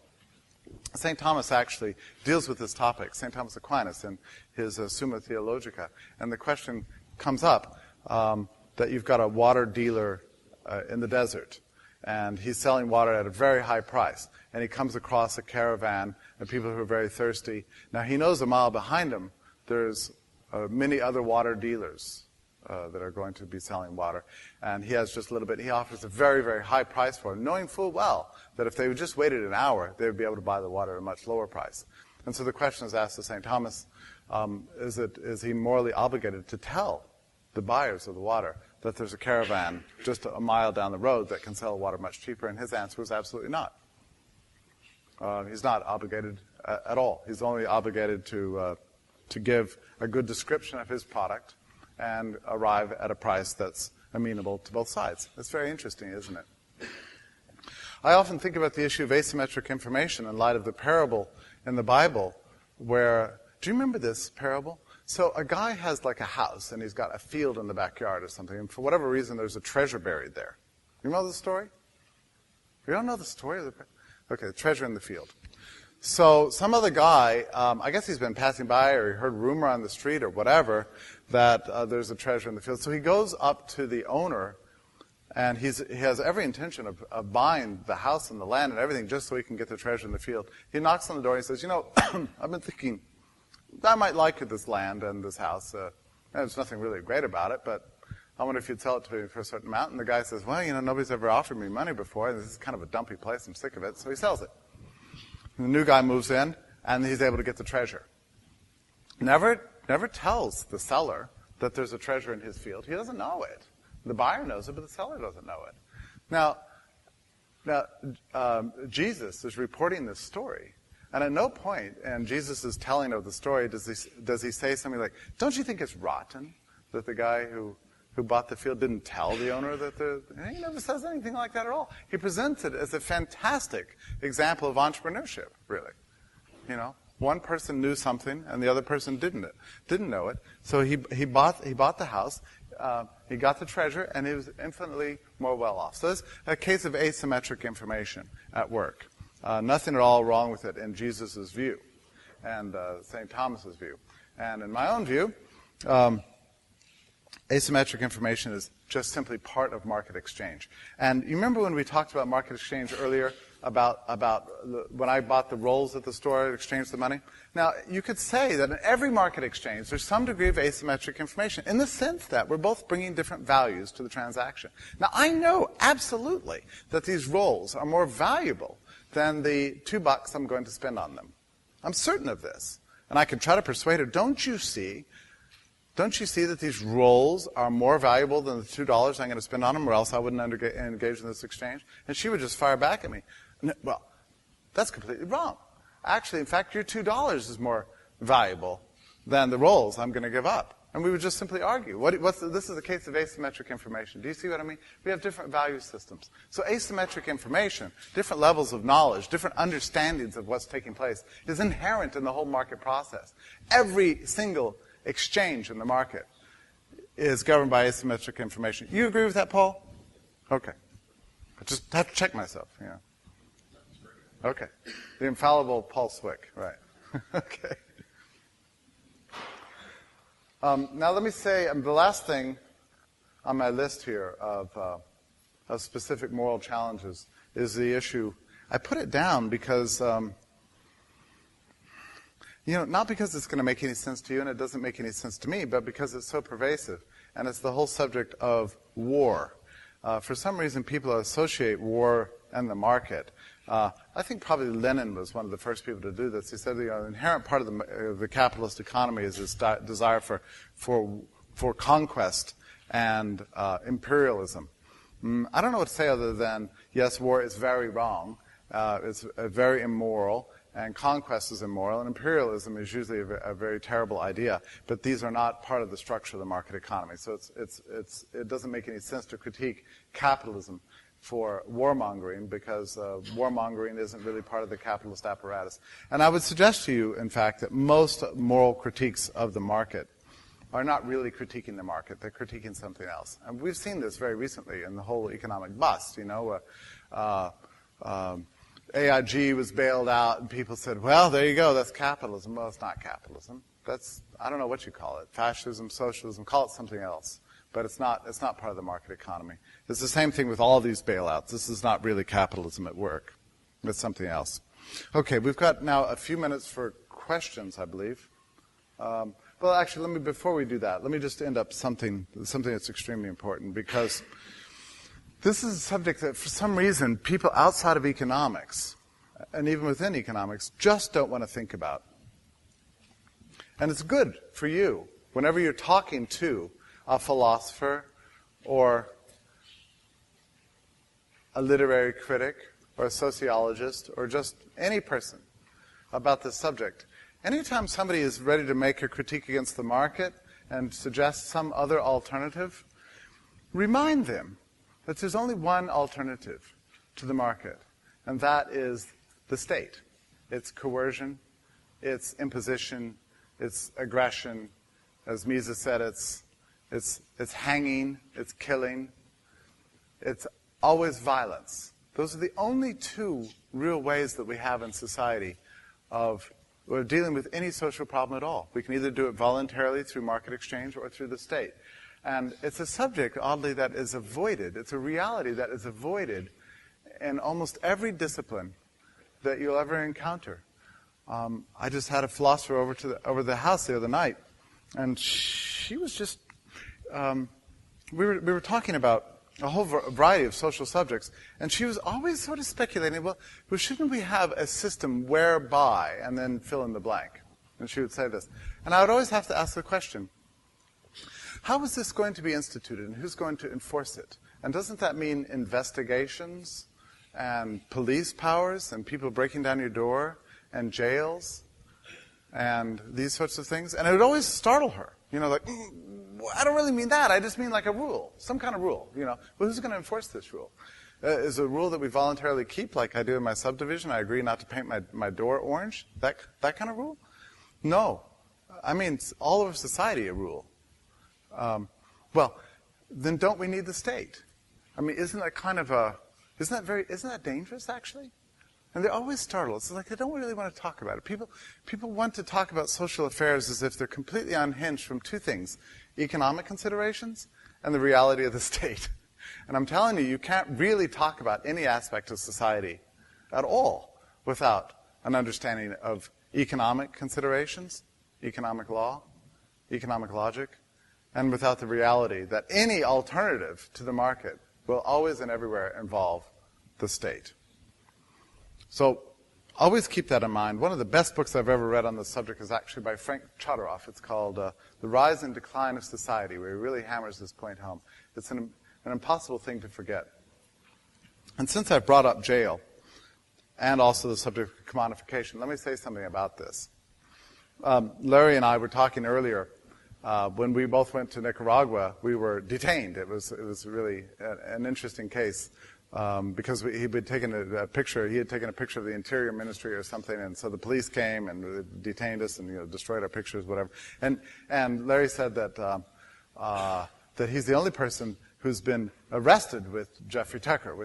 Speaker 1: St. Thomas actually deals with this topic, St. Thomas Aquinas, in his Summa Theologica. And the question comes up that you've got a water dealer in the desert, and he's selling water at a very high price. And he comes across a caravan of people who are very thirsty. Now, he knows a mile behind him there's many other water dealers that are going to be selling water. And he has just a little bit. He offers a very, very high price for it, knowing full well that if they would just waited an hour, they would be able to buy the water at a much lower price. And so the question is asked to St. Thomas, is he morally obligated to tell the buyers of the water that there's a caravan just a mile down the road that can sell water much cheaper? And his answer was absolutely not. He's not obligated at all. He's only obligated to give a good description of his product and arrive at a price that's amenable to both sides. That's very interesting, isn't it? I often think about the issue of asymmetric information in light of the parable in the Bible where, do you remember this parable? So a guy has like a house and he's got a field in the backyard or something, and for whatever reason there's a treasure buried there. You know the story? You don't know the story? Okay, the treasure in the field. So some other guy, I guess he's been passing by or he heard rumor on the street or whatever that there's a treasure in the field. So he goes up to the owner, and he has every intention of buying the house and the land and everything just so he can get the treasure in the field. He knocks on the door and he says, I've been thinking, I might like this land and this house. There's nothing really great about it, but I wonder if you'd sell it to me for a certain amount. And the guy says, well, nobody's ever offered me money before. This is kind of a dumpy place. I'm sick of it. So he sells it. And the new guy moves in, and he's able to get the treasure. Never tells the seller that there's a treasure in his field. He doesn't know it. The buyer knows it, but the seller doesn't know it. Now, Jesus is reporting this story. And at no point in Jesus' telling of the story does he say something like, don't you think it's rotten that the guy who bought the field didn't tell the owner that he never says anything like that at all. He presents it as a fantastic example of entrepreneurship, really. One person knew something and the other person didn't know it. So he bought the house, he got the treasure, and he was infinitely more well off. So it's a case of asymmetric information at work. Nothing at all wrong with it in Jesus' view and St. Thomas's view. And in my own view, asymmetric information is just simply part of market exchange. And you remember when we talked about market exchange earlier, about when I bought the rolls at the store to exchange the money? Now, you could say that in every market exchange, there's some degree of asymmetric information in the sense that we're both bringing different values to the transaction. Now, I know absolutely that these rolls are more valuable than the $2 I'm going to spend on them. I'm certain of this. And I can try to persuade her, don't you see that these rolls are more valuable than the $2 I'm going to spend on them, or else I wouldn't engage in this exchange? And she would just fire back at me. Well, that's completely wrong. Actually, in fact, your $2 is more valuable than the rolls I'm going to give up. And we would just simply argue. This is a case of asymmetric information. Do you see what I mean? We have different value systems. So asymmetric information, different levels of knowledge, different understandings of what's taking place, is inherent in the whole market process. Every single exchange in the market is governed by asymmetric information. You agree with that, Paul? Okay. I just have to check myself, you know. Okay. The infallible Paul Swick, right. Okay. Now let me say, the last thing on my list here of specific moral challenges is the issue. I put it down because, not because it's going to make any sense to you and it doesn't make any sense to me, but because it's so pervasive. And it's the whole subject of war. For some reason, people associate war and the market. I think probably Lenin was one of the first people to do this. He said the inherent part of the capitalist economy is this desire for conquest and imperialism. I don't know what to say other than, yes, war is very wrong. It's very immoral. And conquest is immoral, and imperialism is usually a very terrible idea. But these are not part of the structure of the market economy. So it doesn't make any sense to critique capitalism for warmongering, because warmongering isn't really part of the capitalist apparatus. And I would suggest to you, in fact, that most moral critiques of the market are not really critiquing the market. They're critiquing something else. And we've seen this very recently in the whole economic bust, AIG was bailed out, and people said, well, there you go, that's capitalism. Well, it's not capitalism. That's, I don't know what you call it, fascism, socialism, call it something else. But it's not part of the market economy. It's the same thing with all these bailouts. This is not really capitalism at work. It's something else. Okay, we've got now a few minutes for questions, I believe. Well, actually, before we do that, let me just end up something that's extremely important, because this is a subject that, for some reason, people outside of economics, and even within economics, just don't want to think about. And it's good for you, whenever you're talking to a philosopher or a literary critic or a sociologist or just any person about this subject. Anytime somebody is ready to make a critique against the market and suggest some other alternative, remind them that there's only one alternative to the market, and that is the state. It's coercion, it's imposition, it's aggression. As Mises said, it's hanging, it's killing, it's always violence. Those are the only two real ways that we have in society of dealing with any social problem at all. We can either do it voluntarily through market exchange or through the state. And it's a subject, oddly, that is avoided. It's a reality that is avoided in almost every discipline that you'll ever encounter. I just had a philosopher over the house the other night, and she was just we were talking about a whole variety of social subjects, and she was always sort of speculating, well, shouldn't we have a system whereby, and then fill in the blank? And she would say this. And I would always have to ask the question, how is this going to be instituted, and who's going to enforce it? And doesn't that mean investigations and police powers and people breaking down your door and jails and these sorts of things? And it would always startle her, like, I don't really mean that. I just mean like a rule, some kind of rule. Well, who's going to enforce this rule? Is it a rule that we voluntarily keep, like I do in my subdivision? I agree not to paint my door orange. That kind of rule? No. I mean, it's all over society a rule. Well, then don't we need the state? I mean, isn't that dangerous, actually? And they're always startled. It's like they don't really want to talk about it. People want to talk about social affairs as if they're completely unhinged from two things: economic considerations and the reality of the state. And I'm telling you can't really talk about any aspect of society at all without an understanding of economic considerations, economic law, economic logic, and without the reality that any alternative to the market will always and everywhere involve the state. So always keep that in mind. One of the best books I've ever read on this subject is actually by Frank Chodoroff. It's called The Rise and Decline of Society, where he really hammers this point home. It's an impossible thing to forget. And since I've brought up jail and also the subject of commodification, let me say something about this. Larry and I were talking earlier. When we both went to Nicaragua, we were detained. It was really an interesting case because he had taken a picture of the Interior Ministry or something, and so the police came and detained us and destroyed our pictures, whatever. And Larry said that he's the only person who's been arrested with Jeffrey Tucker,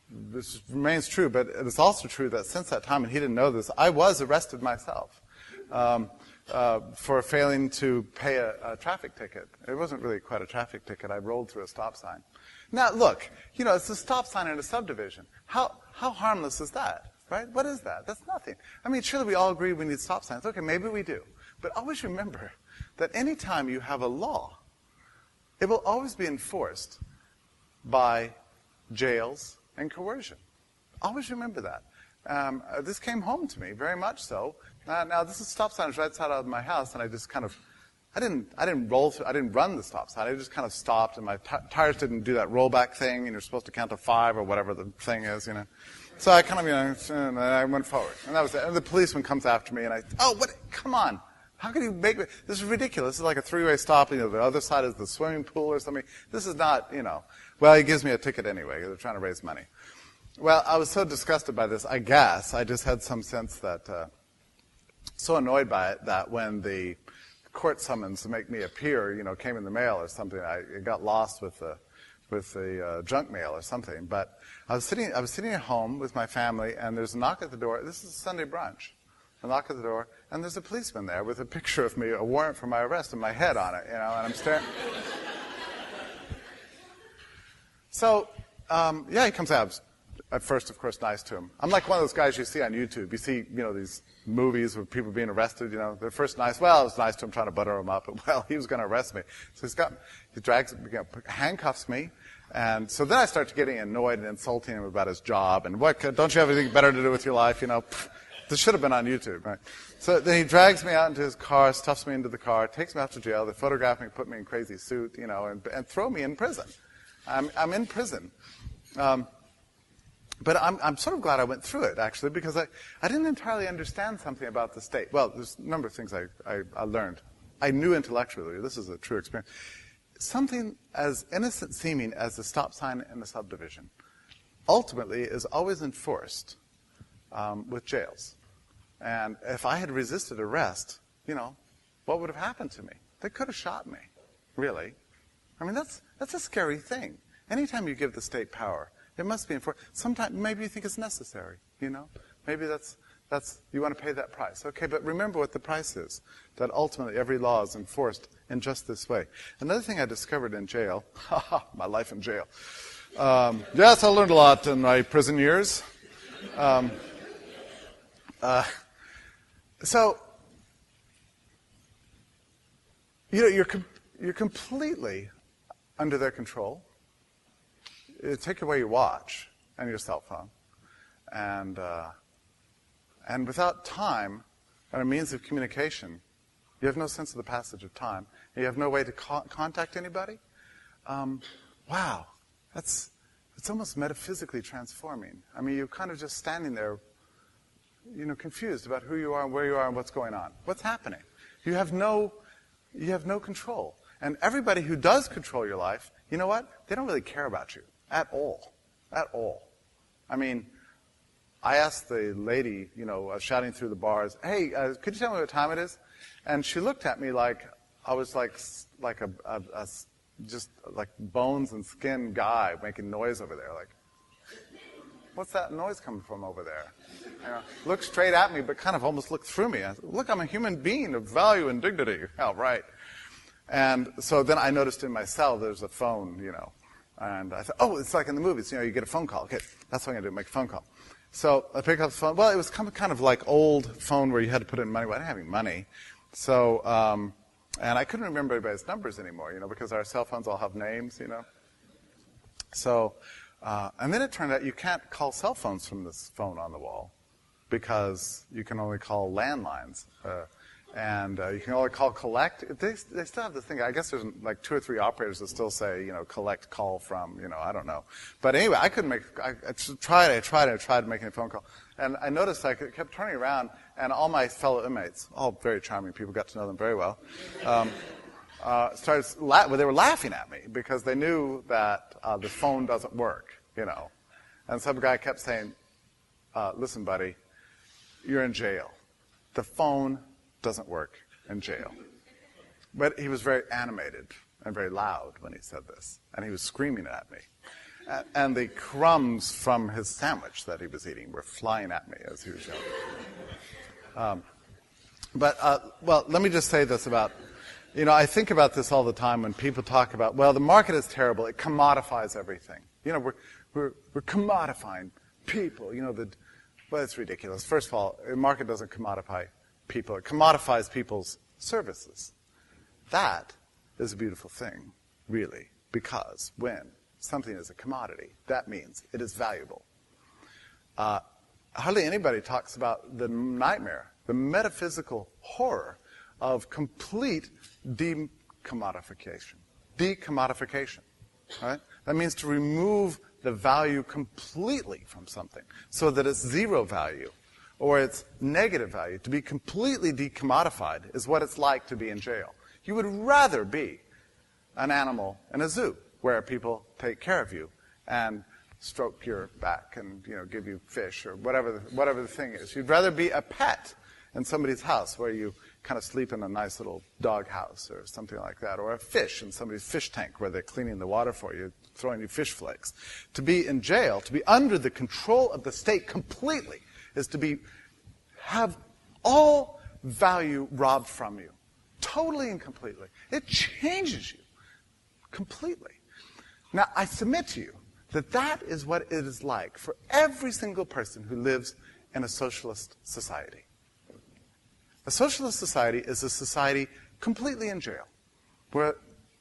Speaker 1: this remains true, but it's also true that since that time, and he didn't know this, I was arrested myself for failing to pay a traffic ticket. It wasn't really quite a traffic ticket. I rolled through a stop sign. Now, look, it's a stop sign in a subdivision. How harmless is that, right? What is that? That's nothing. I mean, surely we all agree we need stop signs. Okay, maybe we do. But always remember that any time you have a law, it will always be enforced by jails and coercion. Always remember that. This came home to me, very much so. Now, this is stop sign right outside of my house, and I just kind of, I didn't run the stop sign. I just kind of stopped, and my tires didn't do that rollback thing, and you're supposed to count to 5 or whatever the thing is, So I kind of, and I went forward, and that was it. And the policeman comes after me, and come on. How can you make this is ridiculous. This is like a 3-way stop. The other side is the swimming pool or something. This is not, Well, he gives me a ticket anyway. They're trying to raise money. Well, I was so disgusted by this, I guess. I just had some sense that, so annoyed by it that when the court summons to make me appear, came in the mail or something, it got lost with the junk mail or something. But I was sitting at home with my family, and there's a knock at the door. This is a Sunday brunch. I knock at the door, and there's a policeman there with a picture of me, a warrant for my arrest, and my head on it, and I'm staring. So, he comes out. I was, at first, of course, nice to him. I'm like one of those guys you see on YouTube. You see, these movies with people being arrested, they're first nice. Well, I was nice to him, trying to butter him up, but, he was going to arrest me. So handcuffs me. And so then I start getting annoyed and insulting him about his job, and don't you have anything better to do with your life, This should have been on YouTube, right? So then he drags me out into his car, stuffs me into the car, takes me out to jail. They photograph me, put me in crazy suit, and throw me in prison. I'm in prison. But I'm sort of glad I went through it, actually, because I didn't entirely understand something about the state. Well, there's a number of things I learned. I knew intellectually, this is a true experience. Something as innocent seeming as the stop sign in the subdivision ultimately is always enforced with jails. And if I had resisted arrest, what would have happened to me? They could have shot me, really. I mean, that's a scary thing. Anytime you give the state power, it must be enforced. Sometimes, maybe you think it's necessary, Maybe that's you want to pay that price. Okay, but remember what the price is, that ultimately every law is enforced in just this way. Another thing I discovered in jail, my life in jail. Yes, I learned a lot in my prison years. So, you're completely under their control. They take away your watch and your cell phone, and without time and a means of communication, you have no sense of the passage of time. You have no way to contact anybody. Wow, it's almost metaphysically transforming. I mean, you're kind of just standing there, confused about who you are and where you are and what's going on. What's happening? You have no control. And everybody who does control your life, you know what? They don't really care about you at all. At all. I mean, I asked the lady, shouting through the bars, hey, could you tell me what time it is? And she looked at me like I was like just like bones and skin guy making noise over there. Like, what's that noise coming from over there? Looked straight at me, but kind of almost looked through me. I said, look, I'm a human being of value and dignity. Oh, right. And so then I noticed in my cell there's a phone, and I thought, oh, it's like in the movies, you get a phone call. Okay, that's what I'm going to do, make a phone call. So I picked up the phone. Well, it was kind of like old phone where you had to put in money. Well, I didn't have any money. So, and I couldn't remember everybody's numbers anymore, because our cell phones all have names, So, and then it turned out you can't call cell phones from this phone on the wall because you can only call landlines. And you can only call collect. They still have this thing. I guess there's like 2 or 3 operators that still say, collect call from, I don't know. But anyway, I couldn't make, I tried making a phone call. And I noticed I kept turning around, and all my fellow inmates, all very charming people, got to know them very well, they were laughing at me because they knew that the phone doesn't work, And some guy kept saying, listen, buddy, you're in jail. The phone doesn't work in jail. But he was very animated, and very loud when he said this. And he was screaming at me. And the crumbs from his sandwich that he was eating were flying at me as he was yelling. Well, let me just say this about, I think about this all the time when people talk about, well, the market is terrible. It commodifies everything. We're commodifying people. Well, it's ridiculous. First of all, the market doesn't commodify people. It commodifies people's services. That is a beautiful thing, really, because when something is a commodity, that means it is valuable. Hardly anybody talks about the nightmare, the metaphysical horror of complete decommodification. Decommodification, right? That means to remove the value completely from something so that it's zero value or it's negative value. To be completely decommodified is what it's like to be in jail. You would rather be an animal in a zoo where people take care of you and stroke your back and give you fish or whatever the thing is. You'd rather be a pet in somebody's house where you kind of sleep in a nice little dog house or something like that, or a fish in somebody's fish tank where they're cleaning the water for you, throwing you fish flakes. To be in jail, to be under the control of the state completely, is to have all value robbed from you, totally and completely. It changes you completely. Now, I submit to you that is what it is like for every single person who lives in a socialist society. A socialist society is a society completely in jail, where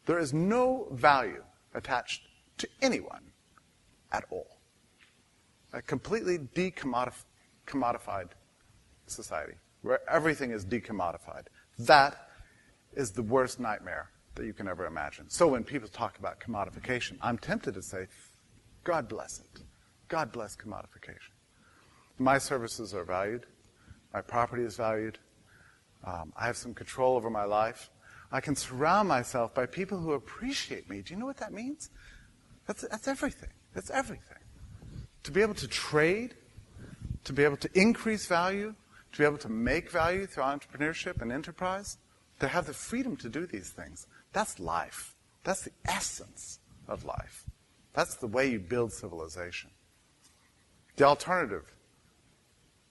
Speaker 1: there is no value attached to anyone at all. A completely decommodified society, where everything is decommodified. That is the worst nightmare that you can ever imagine. So when people talk about commodification, I'm tempted to say, God bless it. God bless commodification. My services are valued. My property is valued. I have some control over my life. I can surround myself by people who appreciate me. Do you know what that means? That's everything. That's everything. To be able to trade, to be able to increase value, to be able to make value through entrepreneurship and enterprise, to have the freedom to do these things. That's life. That's the essence of life. That's the way you build civilization. The alternative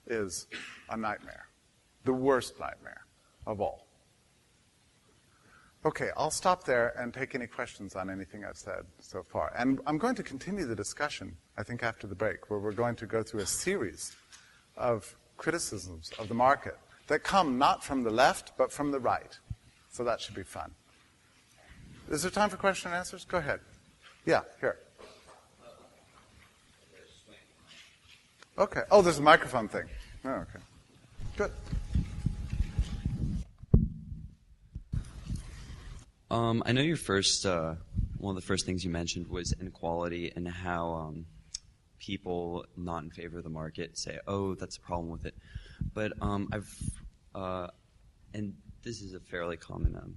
Speaker 1: is a nightmare. The worst nightmare of all. Okay, I'll stop there and take any questions on anything I've said so far. And I'm going to continue the discussion, I think, after the break, where we're going to go through a series of criticisms of the market that come not from the left, but from the right. So that should be fun. Is there time for question and answers? Go ahead. Yeah, here. Okay. Oh, there's a microphone thing. Oh, okay. Good.
Speaker 3: I know your first, one of the first things you mentioned was inequality and how people not in favor of the market say, oh, that's a problem with it. But and this is a fairly common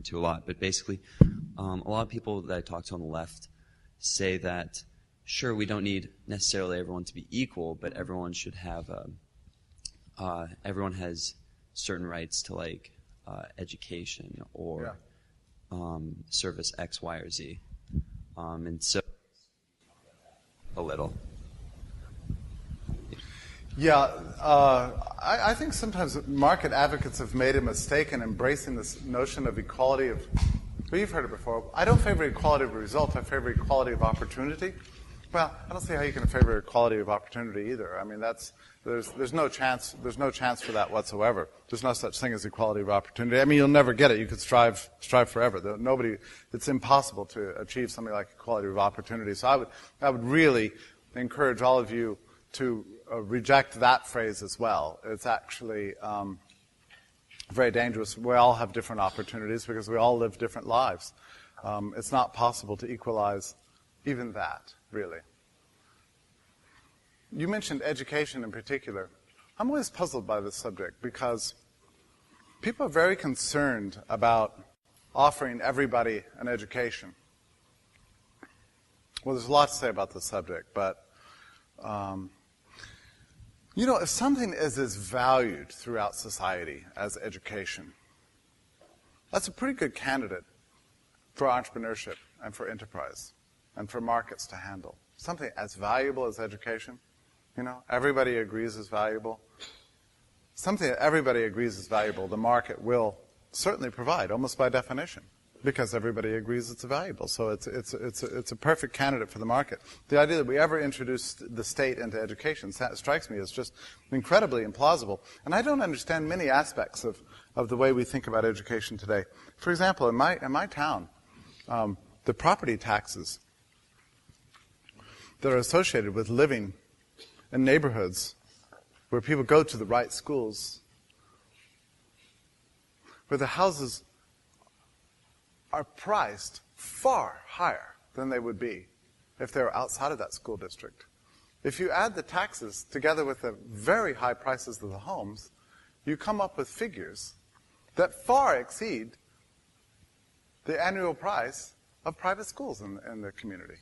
Speaker 3: to a lot, but basically a lot of people that I talk to on the left say that, sure, we don't need necessarily everyone to be equal, but everyone should have, everyone has certain rights to education or service X, Y, or Z. And so a little.
Speaker 1: Yeah, I think sometimes market advocates have made a mistake in embracing this notion of equality of, well, you've heard it before. I don't favor equality of result, I favor equality of opportunity. Well, I don't see how you can favor equality of opportunity either. I mean, there's no chance for that whatsoever. There's no such thing as equality of opportunity. I mean, you'll never get it. You could strive forever. It's impossible to achieve something like equality of opportunity. So I would really encourage all of you to reject that phrase as well. It's actually very dangerous. We all have different opportunities because we all live different lives. It's not possible to equalize even that, really. You mentioned education in particular. I'm always puzzled by this subject because people are very concerned about offering everybody an education. Well, there's a lot to say about this subject, but if something is as valued throughout society as education, that's a pretty good candidate for entrepreneurship and for enterprise and for markets to handle. Something as valuable as education, everybody agrees is valuable. Something that everybody agrees is valuable, the market will certainly provide, almost by definition, because everybody agrees it's valuable. So it's a perfect candidate for the market. The idea that we ever introduced the state into education strikes me as just incredibly implausible. And I don't understand many aspects of the way we think about education today. For example, in my town, the property taxes that are associated with living in neighborhoods where people go to the right schools, where the houses are priced far higher than they would be if they were outside of that school district. If you add the taxes together with the very high prices of the homes, you come up with figures that far exceed the annual price of private schools in the community.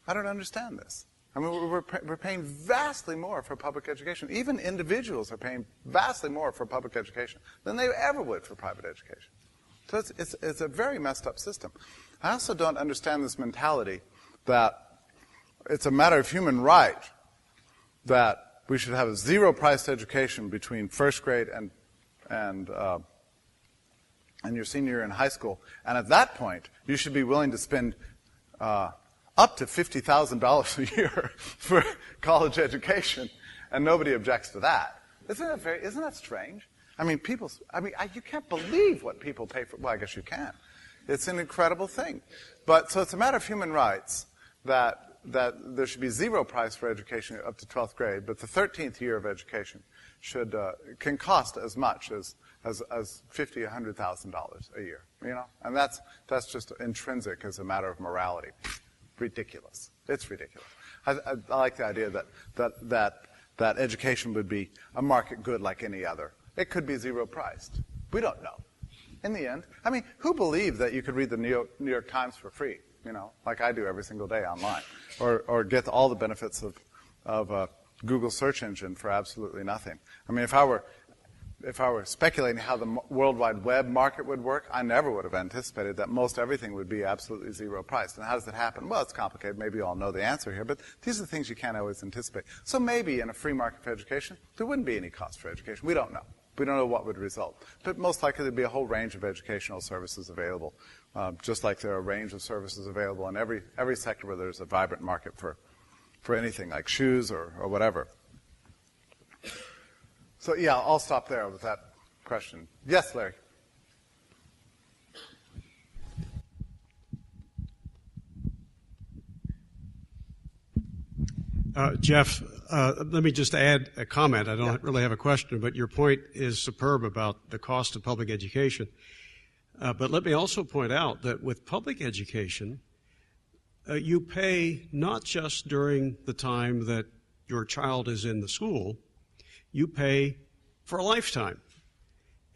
Speaker 1: I don't understand this. I mean, we're paying vastly more for public education. Even individuals are paying vastly more for public education than they ever would for private education. So it's a very messed up system. I also don't understand this mentality that it's a matter of human right that we should have a zero-priced education between first grade and your senior year in high school. And at that point, you should be willing to spend up to $50,000 a year for college education, and nobody objects to that. Isn't that strange? I mean, you can't believe what people pay for. Well, I guess you can. It's an incredible thing. So it's a matter of human rights that there should be zero price for education up to 12th grade, but the 13th year of education can cost as much as $50,000, $100,000 a year. And that's just intrinsic as a matter of morality. Ridiculous. It's ridiculous. I like the idea that education would be a market good like any other. It could be zero priced. We don't know. In the end, I mean, who believed that you could read the New York Times for free? Like I do every single day online, or get all the benefits of Google search engine for absolutely nothing. I mean, if I were speculating how the World Wide Web market would work, I never would have anticipated that most everything would be absolutely zero priced. And how does that happen? Well, it's complicated. Maybe you all know the answer here, but these are the things you can't always anticipate. So maybe in a free market for education, there wouldn't be any cost for education. We don't know. We don't know what would result. But most likely there'd be a whole range of educational services available, just like there are a range of services available in every sector where there's a vibrant market for anything like shoes or whatever. So yeah, I'll stop there with that question. Yes, Larry.
Speaker 4: Jeff, let me just add a comment. I don't really have a question, but your point is superb about the cost of public education. But let me also point out that with public education, you pay not just during the time that your child is in the school, you pay for a lifetime.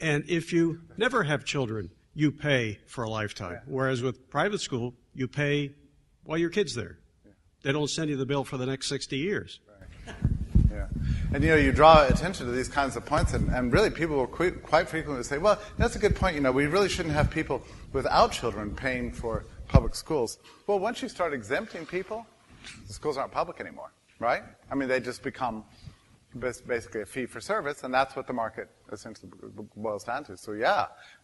Speaker 4: And if you never have children, you pay for a lifetime. Whereas with private school, you pay while your kid's there. They don't send you the bill for the next 60 years.
Speaker 1: Right. Yeah. And you draw attention to these kinds of points, and really people will quite frequently say, well, that's a good point. We really shouldn't have people without children paying for public schools. Well, once you start exempting people, the schools aren't public anymore, right? I mean, they just become basically a fee for service, and that's what the market essentially boils down to. So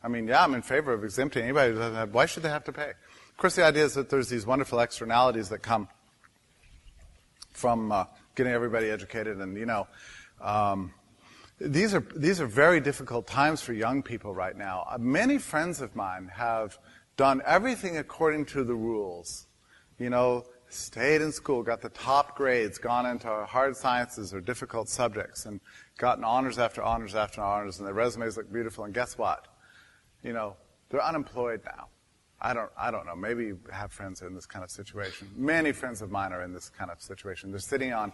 Speaker 1: I'm in favor of exempting anybody who doesn't have. Why should they have to pay? Of course, the idea is that there's these wonderful externalities that come from getting everybody educated, and these are very difficult times for young people right now. Many friends of mine have done everything according to the rules. Stayed in school, got the top grades, gone into hard sciences or difficult subjects, and gotten honors after honors after honors, and their resumes look beautiful. And guess what? They're unemployed now. I don't know. Maybe you have friends in this kind of situation. Many friends of mine are in this kind of situation. They're sitting on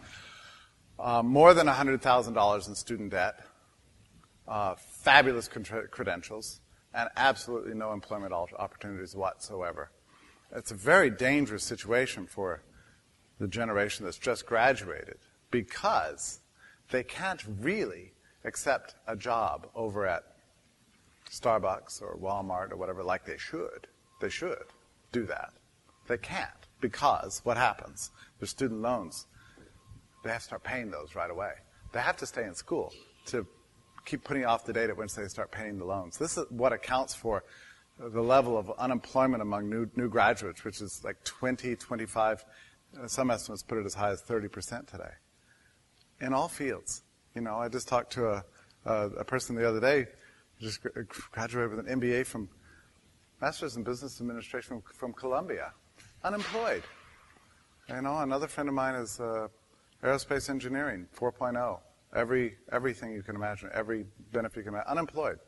Speaker 1: more than $100,000 in student debt, fabulous credentials, and absolutely no employment opportunities whatsoever. It's a very dangerous situation for the generation that's just graduated because they can't really accept a job over at Starbucks or Walmart or whatever, like they should. They should do that. They can't, because what happens? Their student loans, they have to start paying those right away. They have to stay in school to keep putting off the date at which they start paying the loans. This is what accounts for the level of unemployment among new graduates, which is like 20, 25, some estimates put it as high as 30% today. In all fields. I just talked to a person the other day who just graduated with an MBA from Master's in Business Administration from Columbia. Unemployed. Another friend of mine is aerospace engineering, 4.0. Everything you can imagine, every benefit you can imagine, unemployed.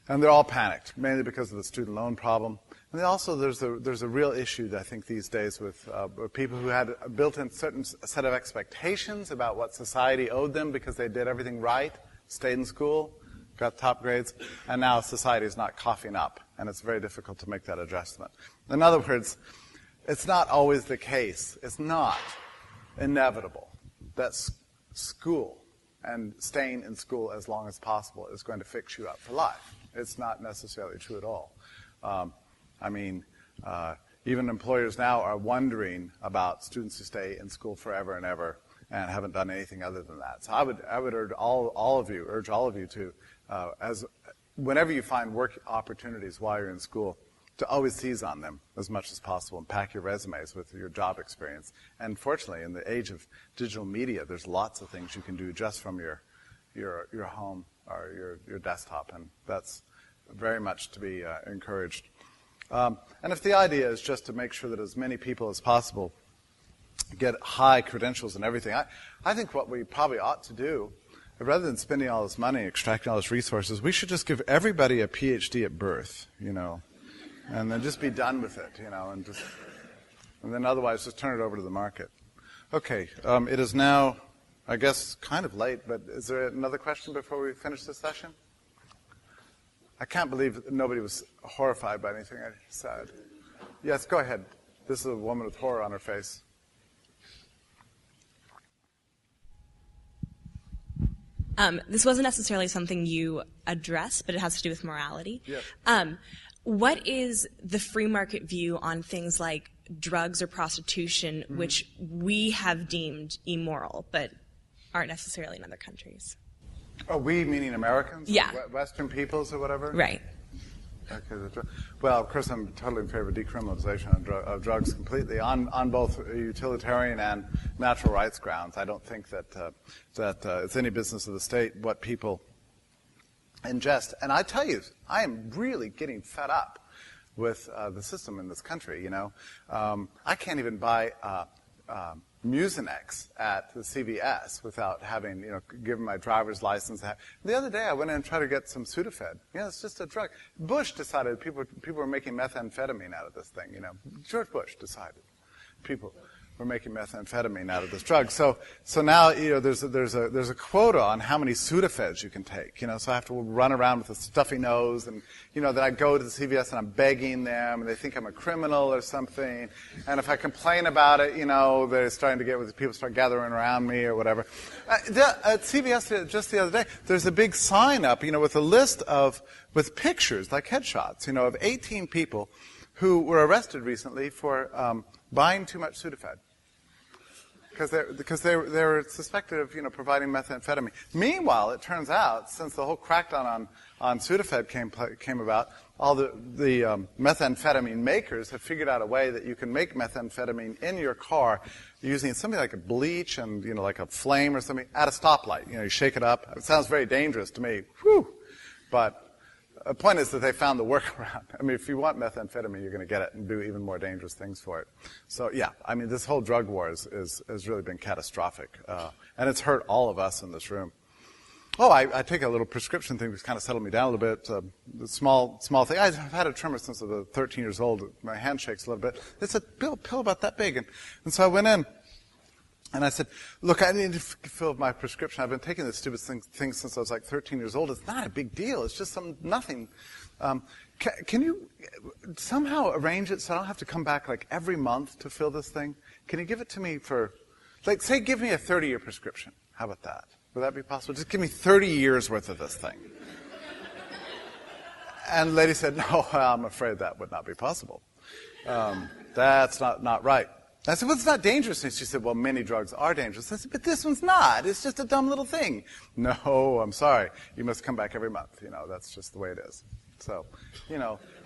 Speaker 1: And they're all panicked, mainly because of the student loan problem. And also there's a real issue, I think, these days with people who had a built-in certain set of expectations about what society owed them because they did everything right, stayed in school, got top grades, and now society is not coughing up, and it's very difficult to make that adjustment. In other words, it's not always the case. It's not inevitable that school and staying in school as long as possible is going to fix you up for life. It's not necessarily true at all. Even employers now are wondering about students who stay in school forever and ever and haven't done anything other than that. So I would urge all of you to, whenever you find work opportunities while you're in school, to always seize on them as much as possible and pack your resumes with your job experience. And fortunately, in the age of digital media, there's lots of things you can do just from your home or your desktop, and that's very much to be encouraged. And if the idea is just to make sure that as many people as possible get high credentials and everything, I think what we probably ought to do, rather than spending all this money, extracting all these resources, we should just give everybody a PhD at birth, and then just be done with it, and then otherwise just turn it over to the market. Okay, it is now, I guess, kind of late, but is there another question before we finish this session? I can't believe nobody was horrified by anything I said. Yes, go ahead. This is a woman with horror on her face.
Speaker 5: This wasn't necessarily something you addressed, but it has to do with morality.
Speaker 1: Yes.
Speaker 5: What is the free market view on things like drugs or prostitution, which we have deemed immoral, but aren't necessarily in other countries?
Speaker 1: Oh, we meaning Americans?
Speaker 5: Yeah.
Speaker 1: Western peoples or whatever?
Speaker 5: Right.
Speaker 1: Okay. Well, of course, I'm totally in favor of decriminalization of drugs completely on both utilitarian and natural rights grounds. I don't think that it's any business of the state what people ingest. And I tell you, I am really getting fed up with the system in this country. I can't even buy Mucinex at the CVS without having, given my driver's license. The other day I went in and tried to get some Sudafed. It's just a drug. Bush decided people were making methamphetamine out of this thing, George Bush decided people were making methamphetamine out of this drug. So now, there's a quota on how many Sudafeds you can take, so I have to run around with a stuffy nose and, then I go to the CVS and I'm begging them and they think I'm a criminal or something. And if I complain about it, they're starting to people start gathering around me or whatever. At CVS just the other day, there's a big sign up, with a list with pictures, like headshots, of 18 people who were arrested recently for buying too much Sudafed. Because they were suspected of providing methamphetamine. Meanwhile, it turns out, since the whole crackdown on Sudafed came about, all the methamphetamine makers have figured out a way that you can make methamphetamine in your car using something like a bleach and like a flame or something at a stoplight. You shake it up. It sounds very dangerous to me. Whew. But the point is that they found the workaround. If you want methamphetamine, you're going to get it and do even more dangerous things for it. So, yeah, this whole drug war has really been catastrophic. And it's hurt all of us in this room. Oh, I take a little prescription thing to kind of settle me down a little bit. The small thing. I've had a tremor since I was 13 years old. My hand shakes a little bit. It's a pill about that big. And so I went in. And I said, look, I need to fill my prescription. I've been taking this stupid thing since I was like 13 years old. It's not a big deal. It's just nothing. Can you somehow arrange it so I don't have to come back like every month to fill this thing? Can you give it to me for, say, give me a 30-year prescription. How about that? Would that be possible? Just give me 30 years worth of this thing. And the lady said, no, I'm afraid that would not be possible. That's not right. I said, well, it's not dangerous. And she said, well, many drugs are dangerous. I said, but this one's not. It's just a dumb little thing. No, I'm sorry. You must come back every month. That's just the way it is. So,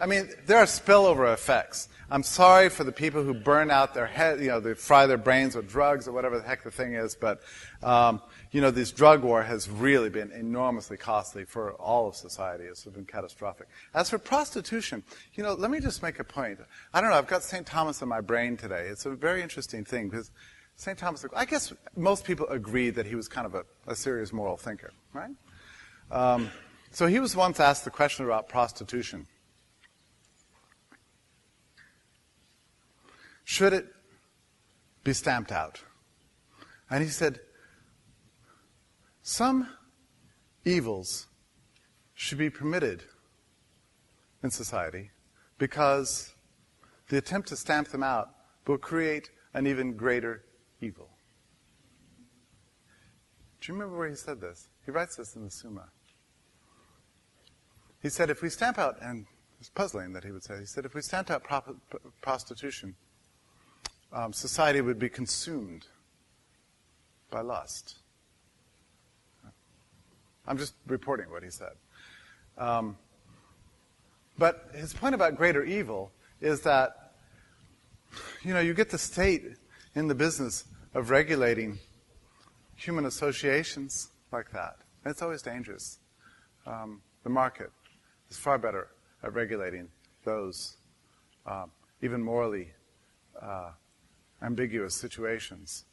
Speaker 1: I mean, there are spillover effects. I'm sorry for the people who burn out their head, they fry their brains with drugs or whatever the heck the thing is, but, this drug war has really been enormously costly for all of society. It's been catastrophic. As for prostitution, let me just make a point. I don't know, I've got St. Thomas in my brain today. It's a very interesting thing because St. Thomas, I guess most people agree that he was kind of a serious moral thinker, right? So he was once asked the question about prostitution. Should it be stamped out? And he said, some evils should be permitted in society because the attempt to stamp them out will create an even greater evil. Do you remember where he said this? He writes this in the Summa. He said, if we stamp out, and it's puzzling that he would say, he said, if we stamped out prostitution, society would be consumed by lust. I'm just reporting what he said. But his point about greater evil is that, you get the state in the business of regulating human associations like that. And it's always dangerous. The market is far better at regulating those even morally ambiguous situations.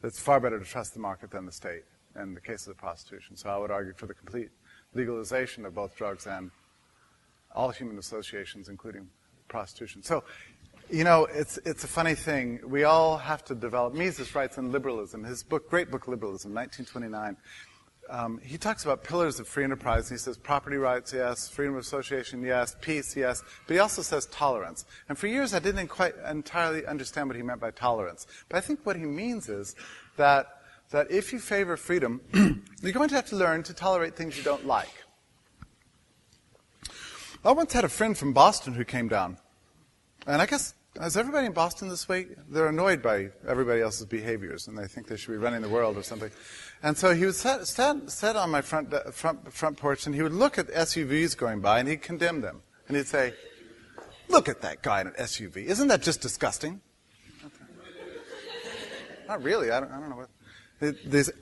Speaker 1: It's far better to trust the market than the state in the case of the prostitution. So I would argue for the complete legalization of both drugs and all human associations, including prostitution. So, it's a funny thing. We all have to develop. Mises writes in Liberalism, his great book Liberalism, 1929. He talks about pillars of free enterprise, and he says property rights, yes, freedom of association, yes, peace, yes, but he also says tolerance. And for years I didn't quite entirely understand what he meant by tolerance. But I think what he means is that if you favor freedom, you're going to have to learn to tolerate things you don't like. I once had a friend from Boston who came down, and I guess, is everybody in Boston this way? They're annoyed by everybody else's behaviors, and they think they should be running the world or something. And so he would sit on my front porch, and he would look at SUVs going by, and he'd condemn them. And he'd say, look at that guy in an SUV. Isn't that just disgusting? Not really. I don't know what.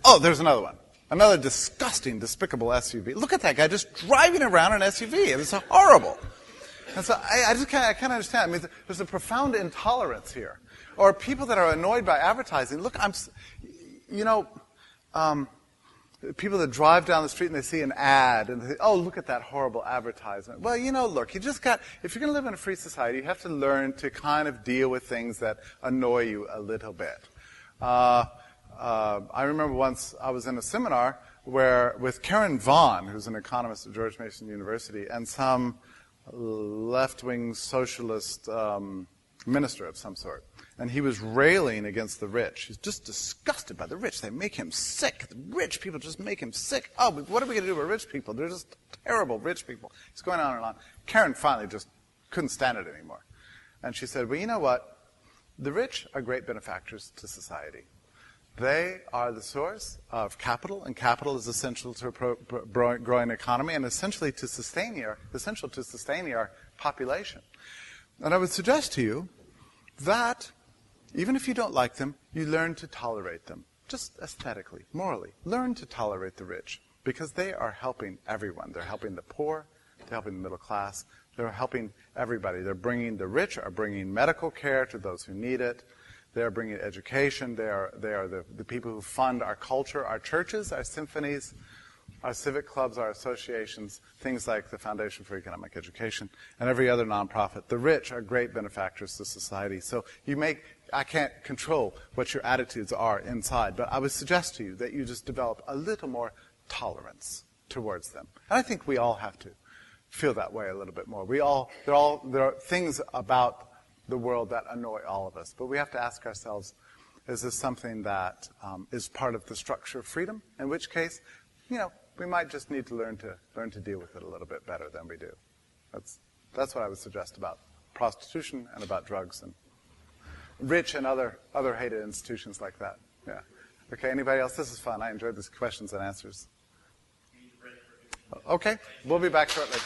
Speaker 1: Oh, there's another one. Another disgusting, despicable SUV. Look at that guy just driving around in an SUV. It's horrible. And so I can't understand. I mean, there's a profound intolerance here. Or people that are annoyed by advertising. Look, people that drive down the street and they see an ad and they say, oh, look at that horrible advertisement. Well, look, if you're going to live in a free society, you have to learn to kind of deal with things that annoy you a little bit. I remember once I was in a seminar with Karen Vaughn, who's an economist at George Mason University, and some left-wing socialist minister of some sort. And he was railing against the rich. He's just disgusted by the rich. They make him sick. The rich people just make him sick. Oh, but what are we going to do with rich people? They're just terrible rich people. He's going on and on. Karen finally just couldn't stand it anymore. And she said, well, you know what? The rich are great benefactors to society. They are the source of capital, and capital is essential to a growing economy and essential to sustaining our population. And I would suggest to you that even if you don't like them, you learn to tolerate them, just aesthetically, morally. Learn to tolerate the rich, because they are helping everyone. They're helping the poor, they're helping the middle class, they're helping everybody. The rich are bringing medical care to those who need it. They're bringing education. They are the people who fund our culture, our churches, our symphonies, our civic clubs, our associations, things like the Foundation for Economic Education, and every other nonprofit. The rich are great benefactors to society. So I can't control what your attitudes are inside, but I would suggest to you that you just develop a little more tolerance towards them. And I think we all have to feel that way a little bit more. There are things about the world that annoy all of us, but we have to ask ourselves, is this something that is part of the structure of freedom? In which case, we might just need to learn to deal with it a little bit better than we do. That's what I would suggest about prostitution and about drugs and rich and other hated institutions like that. Yeah. Okay, anybody else? This is fun. I enjoyed these questions and answers. Okay, we'll be back shortly.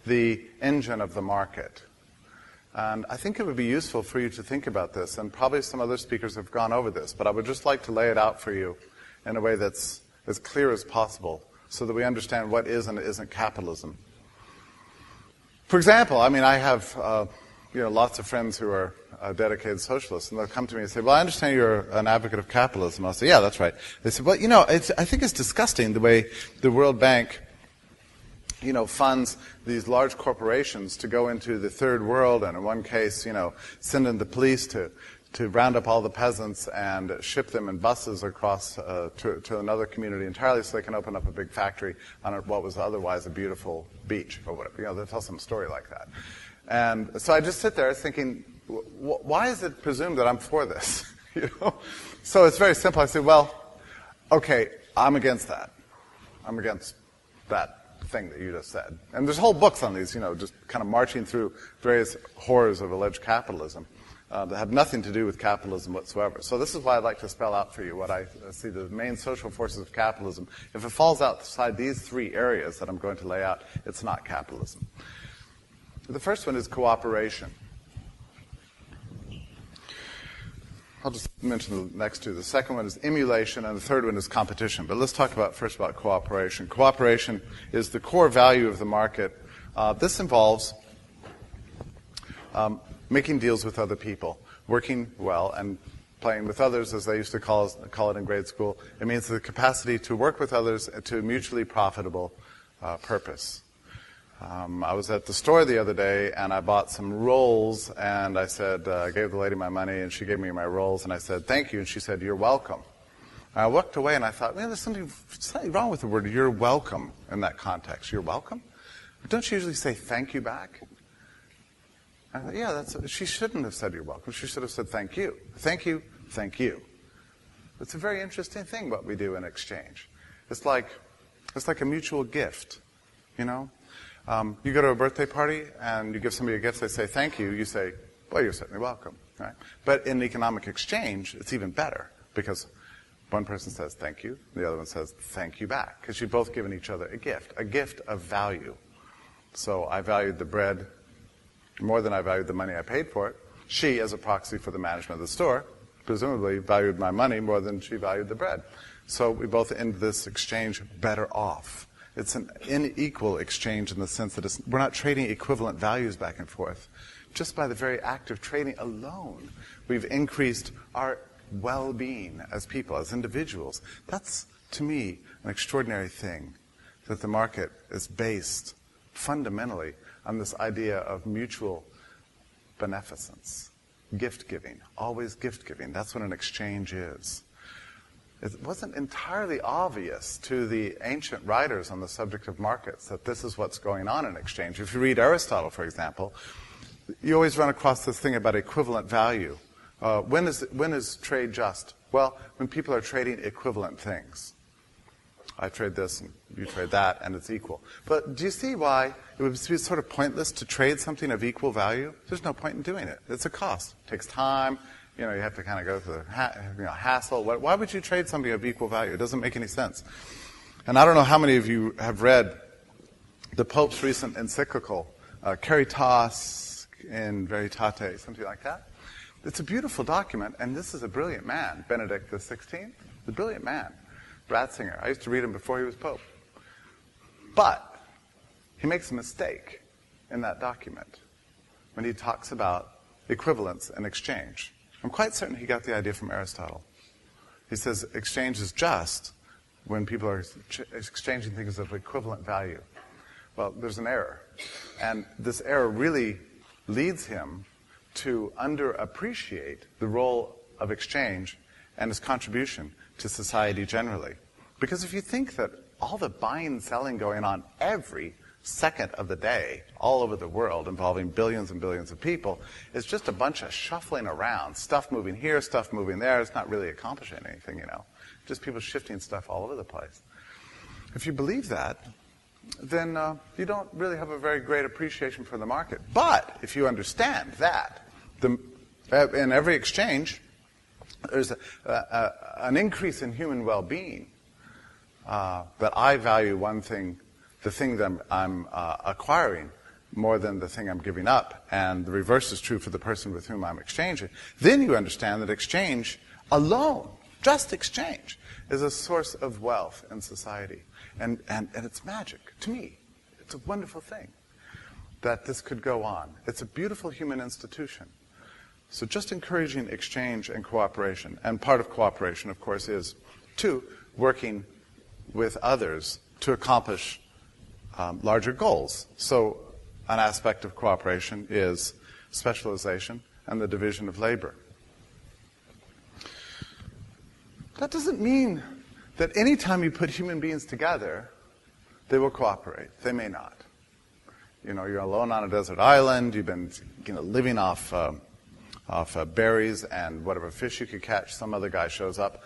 Speaker 1: The engine of the market. And I think it would be useful for you to think about this, and probably some other speakers have gone over this, but I would just like to lay it out for you in a way that's as clear as possible so that we understand what is and isn't capitalism. For example, I mean, I have lots of friends who are dedicated socialists, and they'll come to me and say, well, I understand you're an advocate of capitalism. I'll say, yeah, that's right. They say, well, I think it's disgusting the way the World Bank funds these large corporations to go into the third world, and in one case, send in the police to round up all the peasants and ship them in buses across to another community entirely so they can open up a big factory on what was otherwise a beautiful beach or whatever. They'll tell some story like that. And so I just sit there thinking, why is it presumed that I'm for this? So it's very simple. I say, well, okay, I'm against that. I'm against that thing that you just said. And there's whole books on these, just kind of marching through various horrors of alleged capitalism that have nothing to do with capitalism whatsoever. So this is why I'd like to spell out for you what I see the main social forces of capitalism. If it falls outside these three areas that I'm going to lay out, it's not capitalism. The first one is cooperation. I'll just mention the next two. The second one is emulation, and the third one is competition. But let's talk first about cooperation. Cooperation is the core value of the market. This involves making deals with other people, working well, and playing with others, as they used to call it in grade school. It means the capacity to work with others to a mutually profitable purpose. I was at the store the other day, and I bought some rolls, and I said, I gave the lady my money, and she gave me my rolls, and I said, thank you, and she said, you're welcome. And I walked away, and I thought, man, there's something wrong with the word you're welcome in that context. You're welcome? Don't you usually say thank you back? I thought, yeah, she shouldn't have said you're welcome. She should have said thank you. Thank you, thank you. It's a very interesting thing what we do in exchange. It's like a mutual gift, You go to a birthday party and you give somebody a gift, they say thank you, you say, well, you're certainly welcome. Right? But in economic exchange, it's even better because one person says thank you, the other one says thank you back, because you've both given each other a gift of value. So I valued the bread more than I valued the money I paid for it. She, as a proxy for the management of the store, presumably valued my money more than she valued the bread. So we both end this exchange better off. It's an unequal exchange in the sense that we're not trading equivalent values back and forth. Just by the very act of trading alone, we've increased our well-being as people, as individuals. That's, to me, an extraordinary thing, that the market is based fundamentally on this idea of mutual beneficence, gift-giving, always gift-giving. That's what an exchange is. It wasn't entirely obvious to the ancient writers on the subject of markets that this is what's going on in exchange. If you read Aristotle, for example, you always run across this thing about equivalent value. When is trade just? Well, when people are trading equivalent things. I trade this and you trade that, and it's equal. But do you see why it would be sort of pointless to trade something of equal value? There's no point in doing it. It's a cost. It takes time. You have to kind of go through the hassle. Why would you trade something of equal value? It doesn't make any sense. And I don't know how many of you have read the Pope's recent encyclical, Caritas in Veritate, something like that. It's a beautiful document, and this is a brilliant man, Benedict XVI, a brilliant man. Ratzinger. I used to read him before he was Pope. But he makes a mistake in that document when he talks about equivalence and exchange. I'm quite certain he got the idea from Aristotle. He says exchange is just when people are exchanging things of equivalent value. Well, there's an error. And this error really leads him to underappreciate the role of exchange and its contribution to society generally. Because if you think that all the buying and selling going on every second of the day all over the world involving billions and billions of people is just a bunch of shuffling around, stuff moving here, stuff moving there. It's not really accomplishing anything, you know. Just people shifting stuff all over the place. If you believe that, then you don't really have a very great appreciation for the market. But if you understand that in every exchange, there's an increase in human well-being, that I value one thing, the thing that I'm acquiring, more than the thing I'm giving up, and the reverse is true for the person with whom I'm exchanging, then you understand that exchange alone, just exchange, is a source of wealth in society. And it's magic. To me, it's a wonderful thing that this could go on. It's a beautiful human institution. So just encouraging exchange and cooperation. And part of cooperation, of course, is, two, working with others to accomplish larger goals. So an aspect of cooperation is specialization and the division of labor. That doesn't mean that any time you put human beings together, they will cooperate. They may not. You know, you're alone on a desert island. You've been, living off berries and whatever fish you could catch. Some other guy shows up.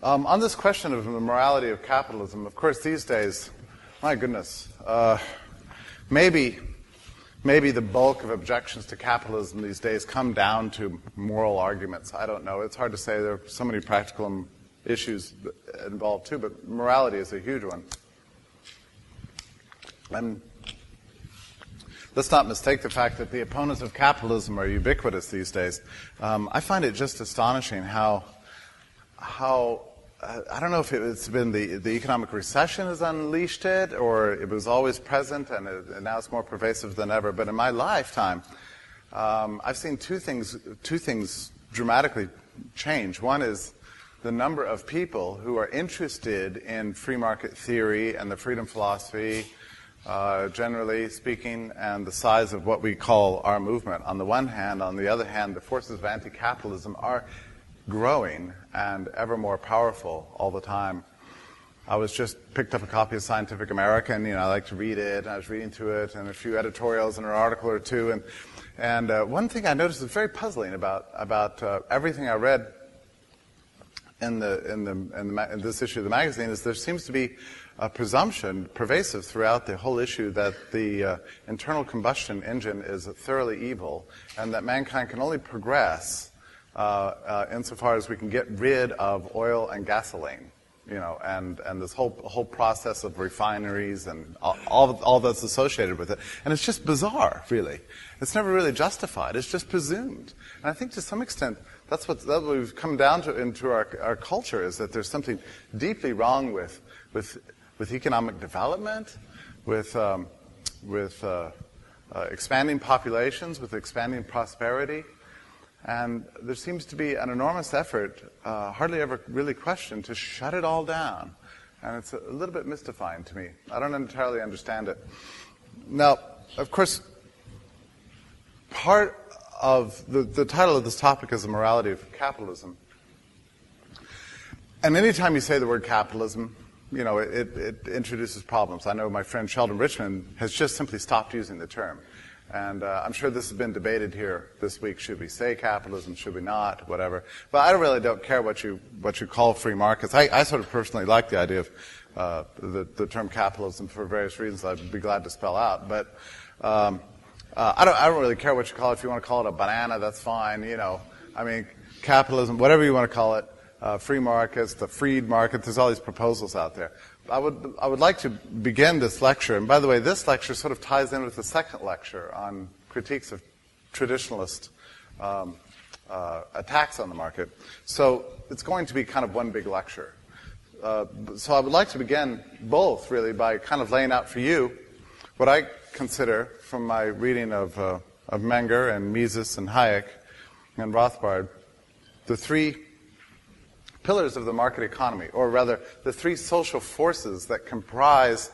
Speaker 1: On this question of the morality of capitalism, of course, these days, my goodness, maybe the bulk of objections to capitalism these days come down to moral arguments. I don't know. It's hard to say. There are so many practical issues involved too, but morality is a huge one. And let's not mistake the fact that the opponents of capitalism are ubiquitous these days. I find it just astonishing how I don't know if it's been the economic recession has unleashed it, or it was always present and now it's more pervasive than ever. But in my lifetime, I've seen two things dramatically change. One is the number of people who are interested in free market theory and the freedom philosophy, generally speaking, and the size of what we call our movement. On the one hand, on the other hand, the forces of anti-capitalism are growing and ever more powerful all the time. I was just picked up a copy of Scientific American. I like to read it. I was reading through it and a few editorials and an article or two. And one thing I noticed is very puzzling about everything I read in this issue of the magazine is there seems to be a presumption pervasive throughout the whole issue that the internal combustion engine is thoroughly evil and that mankind can only progress insofar as we can get rid of oil and gasoline, and this whole process of refineries and all that's associated with it. And it's just bizarre, really. It's never really justified. It's just presumed. And I think to some extent that's what we've come down to into our culture, is that there's something deeply wrong with economic development, with expanding populations, with expanding prosperity. And there seems to be an enormous effort, hardly ever really questioned, to shut it all down. And it's a little bit mystifying to me. I don't entirely understand it. Now, of course, part of the title of this topic is the morality of capitalism. And anytime you say the word capitalism, it introduces problems. I know my friend Sheldon Richmond has just simply stopped using the term. And I'm sure this has been debated here this week. Should we say capitalism? Should we not? Whatever. But I really don't care what you call free markets. I sort of personally like the idea of the term capitalism for various reasons I'd be glad to spell out. But I don't really care what you call it. If you want to call it a banana, that's fine. Capitalism, whatever you want to call it, free markets, the freed market. There's all these proposals out there. I would like to begin this lecture, and by the way, this lecture sort of ties in with the second lecture on critiques of traditionalist attacks on the market. So it's going to be kind of one big lecture. So I would like to begin both, really, by kind of laying out for you what I consider, from my reading of Menger and Mises and Hayek and Rothbard, the three pillars of the market economy, or rather, the three social forces that comprise